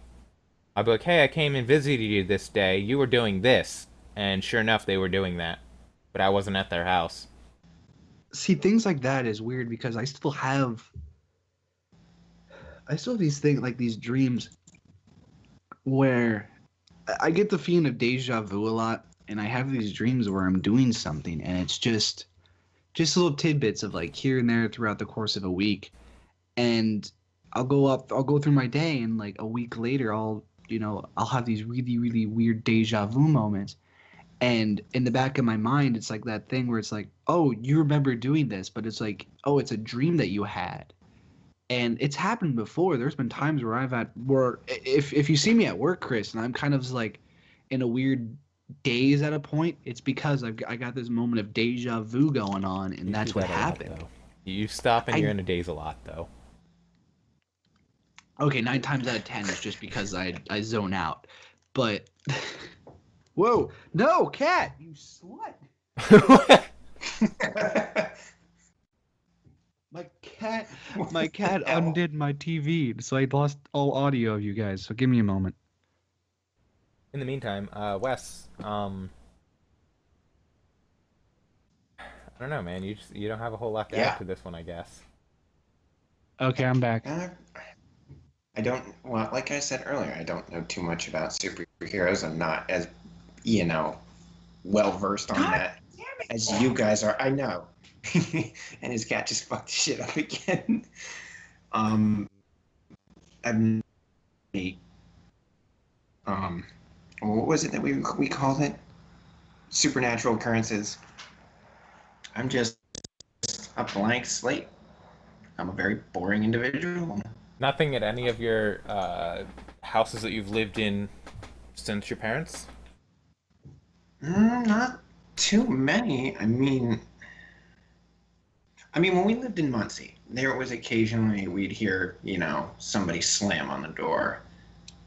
I'd be like, "Hey, I came and visited you this day. You were doing this." And sure enough, they were doing that. But I wasn't at their house. See, things like that is weird because I still have these things like these dreams where I get the feeling of deja vu a lot, and I have these dreams where I'm doing something, and it's just little tidbits of like here and there throughout the course of a week, and I'll go through my day, and like a week later, I'll have these really, really weird deja vu moments. And in the back of my mind, it's like that thing where it's like, oh, you remember doing this, but it's like, oh, it's a dream that you had. And it's happened before. There's been times where if you see me at work, Chris, and I'm kind of just like in a weird daze at a point, it's because I got this moment of deja vu going on, and You that's do what that a lot, happened. though. You stop and you're in a daze a lot, though. Okay, 9 times out of 10 is just because I zone out. But whoa, no, cat, you slut. My cat undid my TV, so I lost all audio of you guys. So give me a moment. In the meantime, Wes, I don't know, man. You don't have a whole lot to add to this one, I guess. Okay, I'm back. I don't. Well, like I said earlier, I don't know too much about superheroes. I'm not as, well versed on that as you guys are. I know. And his cat just fucked shit up again. I've what was it that we called it? Supernatural occurrences. I'm just a blank slate. I'm a very boring individual. Nothing at any of your houses that you've lived in since your parents? Not too many. I mean, when we lived in Muncie, there was occasionally we'd hear, somebody slam on the door,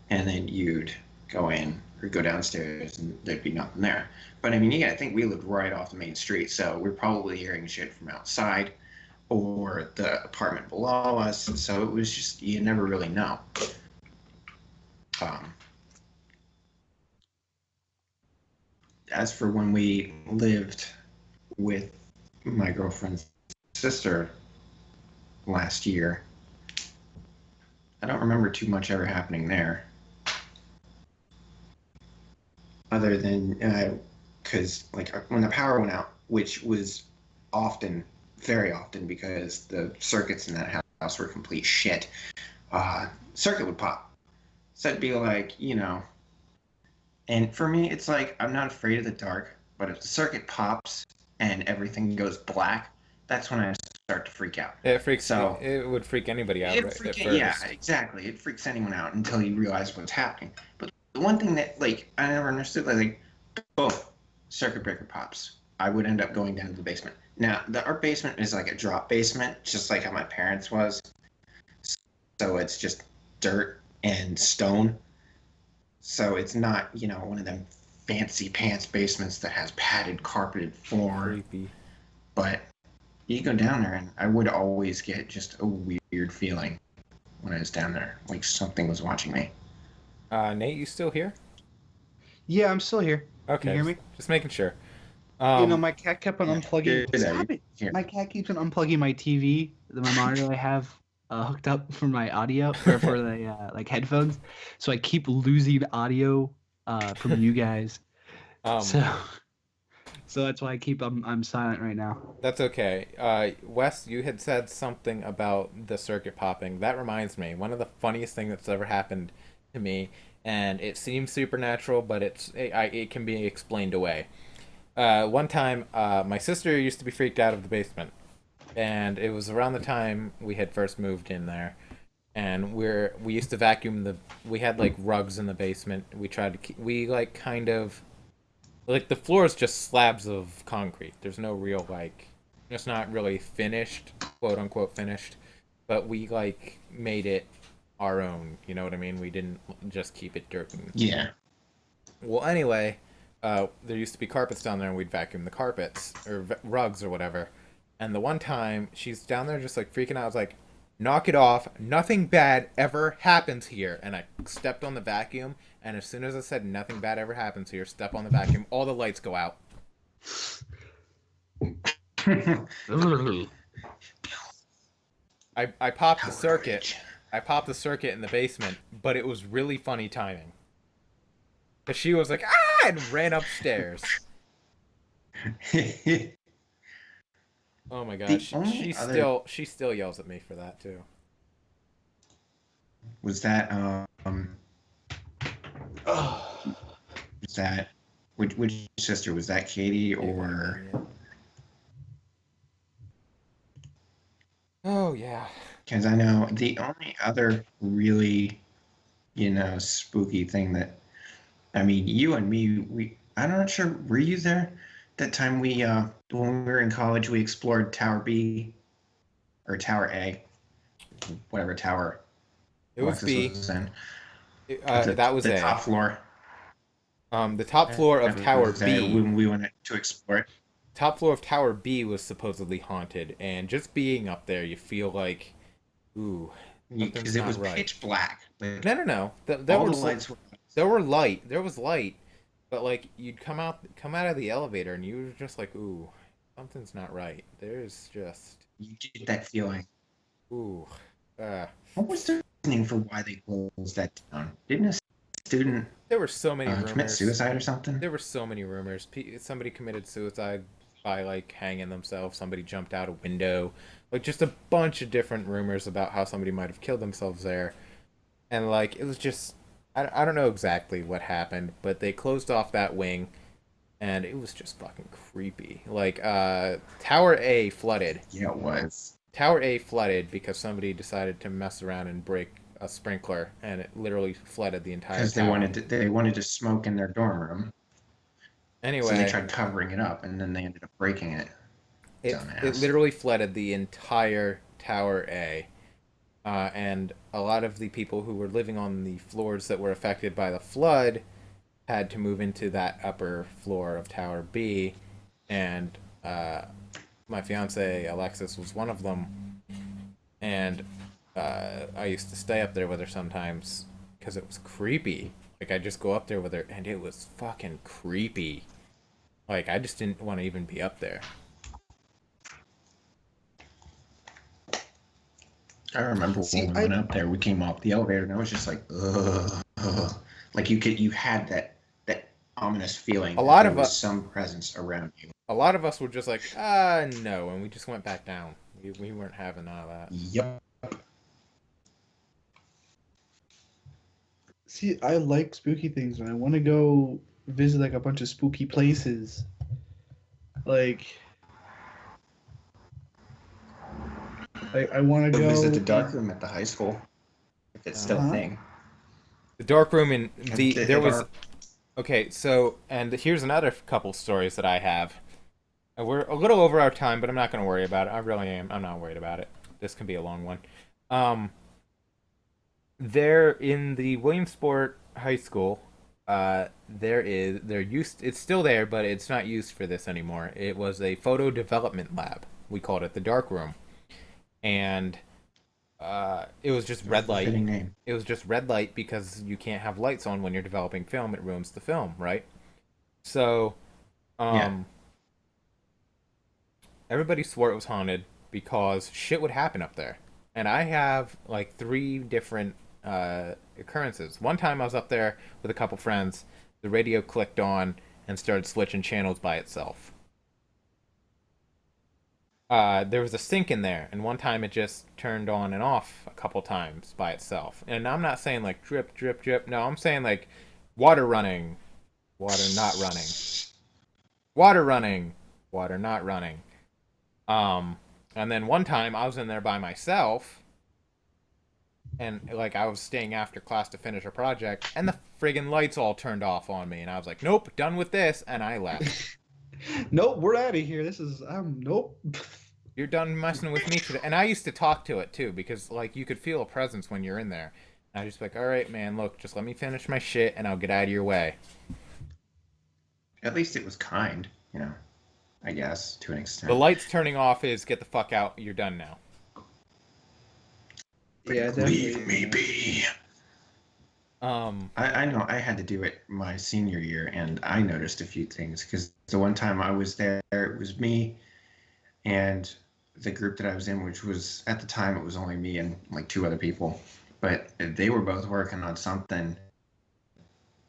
and then you'd go in or go downstairs, and there'd be nothing there. But I think we lived right off the main street, so we're probably hearing shit from outside or the apartment below us. So it was just, you never really know. As for when we lived with my girlfriend's sister last year, I don't remember too much ever happening there. Other than, because when the power went out, which was often, very often, because the circuits in that house were complete shit, circuit would pop. So it'd be like, and for me, it's like, I'm not afraid of the dark, but if the circuit pops and everything goes black, that's when I start to freak out. It would freak anybody out at first. Yeah, exactly. It freaks anyone out until you realize what's happening. But the one thing that, I never understood, boom, circuit breaker pops. I would end up going down to the basement. Now, our basement is like a drop basement, just like how my parents' was. So it's just dirt and stone. So it's not, one of them fancy pants basements that has padded, carpeted floor. Creepy. But you go down there, and I would always get just a weird feeling when I was down there, like something was watching me. Nate, you still here? Yeah, I'm still here. Okay. Can you hear me? Just making sure. My cat kept on unplugging. Stop it. My cat keeps on unplugging my TV, my monitor I have hooked up for my audio or for the headphones. So I keep losing audio from you guys. So that's why I'm silent right now. That's okay. Wes, you had said something about the circuit popping. That reminds me, one of the funniest things that's ever happened to me, and it seems supernatural, but it can be explained away. One time, my sister used to be freaked out of the basement, and it was around the time we had first moved in there, and we used to vacuum we had rugs in the basement. We tried to the floor is just slabs of concrete. There's no real it's not really finished, quote unquote finished, but we made it our own. You know what I mean? We didn't just keep it dirt. Yeah. Well, anyway, there used to be carpets down there, and we'd vacuum the carpets or rugs or whatever. And the one time she's down there just freaking out, I was like, "Knock it off! Nothing bad ever happens here." And I stepped on the vacuum, and as soon as I said "nothing bad ever happens here," step on the vacuum, all the lights go out. I popped the circuit. I popped the circuit in the basement, but it was really funny timing. 'Cause she was like, ah, and ran upstairs. Oh my The gosh, only other she still yells at me for that too. was that was that which sister was that, Katie or? Yeah. Oh yeah. Because I know the only other really, spooky thing that, I mean, you and me, I'm not sure, were you there that time when we were in college, we explored Tower B or Tower A, whatever tower It was Alexis B. was in, the That was the A. top floor. The top floor of I Tower was there B. when we went to explore it. Top floor of Tower B was supposedly haunted, and just being up there, you feel like, ooh, something's Because it not was right. pitch black. Like, No. all the lights were. There was light, but like you'd come out of the elevator, and you were just like, ooh, something's not right. There's just, You get that feeling. ooh, What was the reasoning for why they closed that down? Didn't a student there were so many commit rumors. suicide or something? There were so many rumors. Somebody committed suicide by like hanging themselves. Somebody jumped out a window. Like just a bunch of different rumors about how somebody might have killed themselves there. And like it was just, I don't know exactly what happened, but they closed off that wing, and it was just fucking creepy. Like Tower A flooded. Yeah, it was. Tower A flooded because somebody decided to mess around and break a sprinkler, and it literally flooded the entire Because tower. they wanted to smoke in their dorm room, Anyway, so they tried covering it up, and then they ended up breaking it. it Dumbass. literally flooded the entire Tower A. And a lot of the people who were living on the floors that were affected by the flood had to move into that upper floor of Tower B, and my fiance Alexis was one of them, and I used to stay up there with her sometimes because it was creepy. Like I just go up there with her, and it was fucking creepy. Like I just didn't want to even be up there. I remember when we went up there, we came off the elevator, and I was just like, ugh, ugh. Like you had that ominous feeling. A lot that of there was us- some presence around you. A lot of us were just like, no, and we just went back down. We weren't having none of that. Yep. See, I like spooky things, and I want to go visit like a bunch of spooky places. Like, I want to Go go visit the dark room at the high school, if it's still a Uh-huh. thing. The dark room in The there was dark- okay. So and here's another couple stories that I have. And we're a little over our time, but I'm not going to worry about it. I really am. I'm not worried about it. This can be a long one. There in the Williamsport High School, it's still there, but it's not used for this anymore. It was a photo development lab. We called it the dark room, and it was just red light. Fitting name. It was just red light because you can't have lights on when you're developing film. It ruins the film, right? So, Yeah. everybody swore it was haunted because shit would happen up there. And I have like 3 different occurrences. One time I was up there with a couple friends, the radio clicked on and started switching channels by itself. There was a sink in there, and one time it just turned on and off a couple times by itself. And I'm not saying like drip, drip, drip. No, I'm saying like water running, water not running, water running, water not running. And then one time I was in there by myself, and like I was staying after class to finish a project, and the friggin' lights all turned off on me, and I was like, nope, done with this, and I left. Nope, we're out of here. This is nope. You're done messing with me today. And I used to talk to it too, because like you could feel a presence when you're in there. And I was just like, all right, man, look, just let me finish my shit, and I'll get out of your way. At least it was kind, I guess, to an extent. The lights turning off is get the fuck out. You're done now. Yeah, Leave definitely. me be. I know I had to do it my senior year, and I noticed a few things because the one time I was there, it was me and the group that I was in, which was at the time it was only me and like 2 other people, but they were both working on something,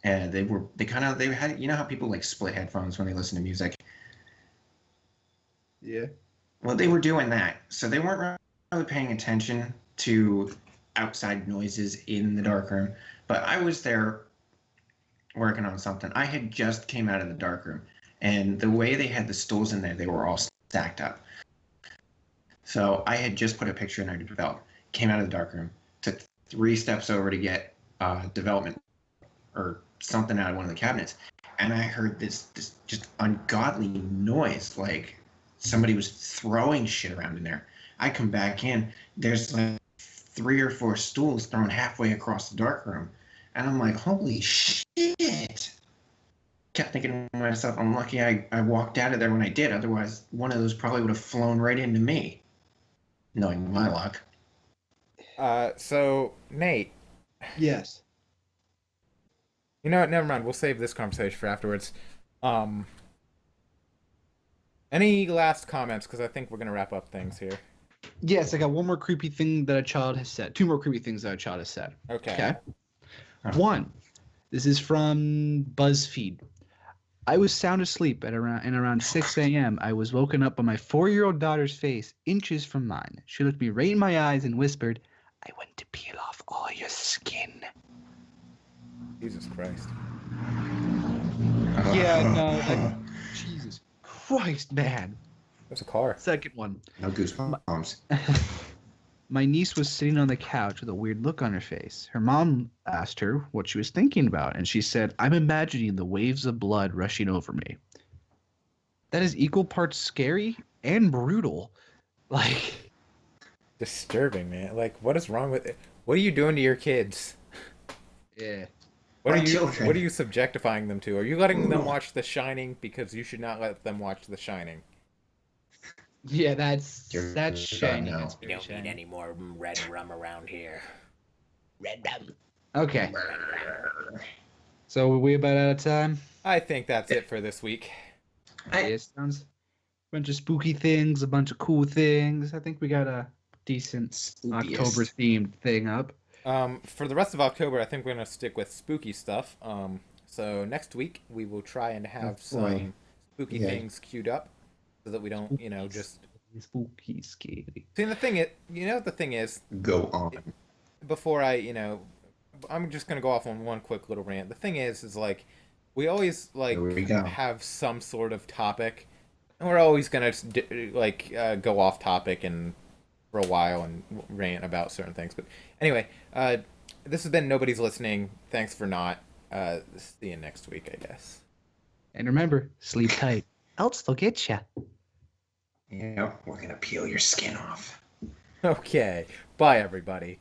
and they had, you know how people like split headphones when they listen to music. Yeah. Well, they were doing that, so they weren't really paying attention to outside noises in the darkroom. But I was there working on something. I had just came out of the darkroom, and the way they had the stools in there, they were all stacked up. So I had just put a picture in there to develop. Came out of the darkroom, took 3 steps over to get development or something out of one of the cabinets, and I heard this just ungodly noise, like somebody was throwing shit around in there. I come back in, there's like 3 or 4 stools thrown halfway across the darkroom, and I'm like, holy shit! Kept thinking to myself, I'm lucky I walked out of there when I did. Otherwise, one of those probably would have flown right into me, knowing my luck. So Nate, Yes. you know what? Never mind. We'll save this conversation for afterwards. Any last comments? Because I think we're gonna wrap up things here. Yes, I got one more creepy thing that a child has said. 2 more creepy things that a child has said. Okay. Okay. 1. This is from BuzzFeed. I was sound asleep at around 6 a.m. I was woken up by my 4-year-old daughter's face, inches from mine. She looked me right in my eyes and whispered, "I went to peel off all your skin." Jesus Christ. Yeah, no, Jesus Christ, man. There's a car. Second one. No goosebumps. My niece was sitting on the couch with a weird look on her face. Her mom asked her what she was thinking about, and she said, "I'm imagining the waves of blood rushing over me." That is equal parts scary and brutal. Like, Disturbing, man. Like, what is wrong with it? What are you doing to your kids? yeah. What My are you? children. What are you subjectifying them to? Are you letting them watch The Shining because you should not let them watch The Shining? Yeah, that's Dear shiny. God, no. That's We very don't shiny. need any more red rum around here. Red rum. Okay. So are we about out of time? I think that's it for this week. I- Yeah, sounds a bunch of spooky things, a bunch of cool things. I think we got a decent Spookiest. October themed thing up. For the rest of October, I think we're gonna stick with spooky stuff. So next week we will try and have some spooky Yeah. things queued up, so that we don't, just. Spooky, scary. See, the thing is, what the thing is, Go on. before I'm just gonna go off on one quick little rant. The thing is like, we always Here we go. have some sort of topic, and we're always gonna go off topic and for a while and rant about certain things. But anyway, this has been Nobody's Listening. Thanks for not. See you next week, I guess. And remember, sleep tight, else they'll get ya. Yeah, we're gonna peel your skin off. Okay. Bye, everybody.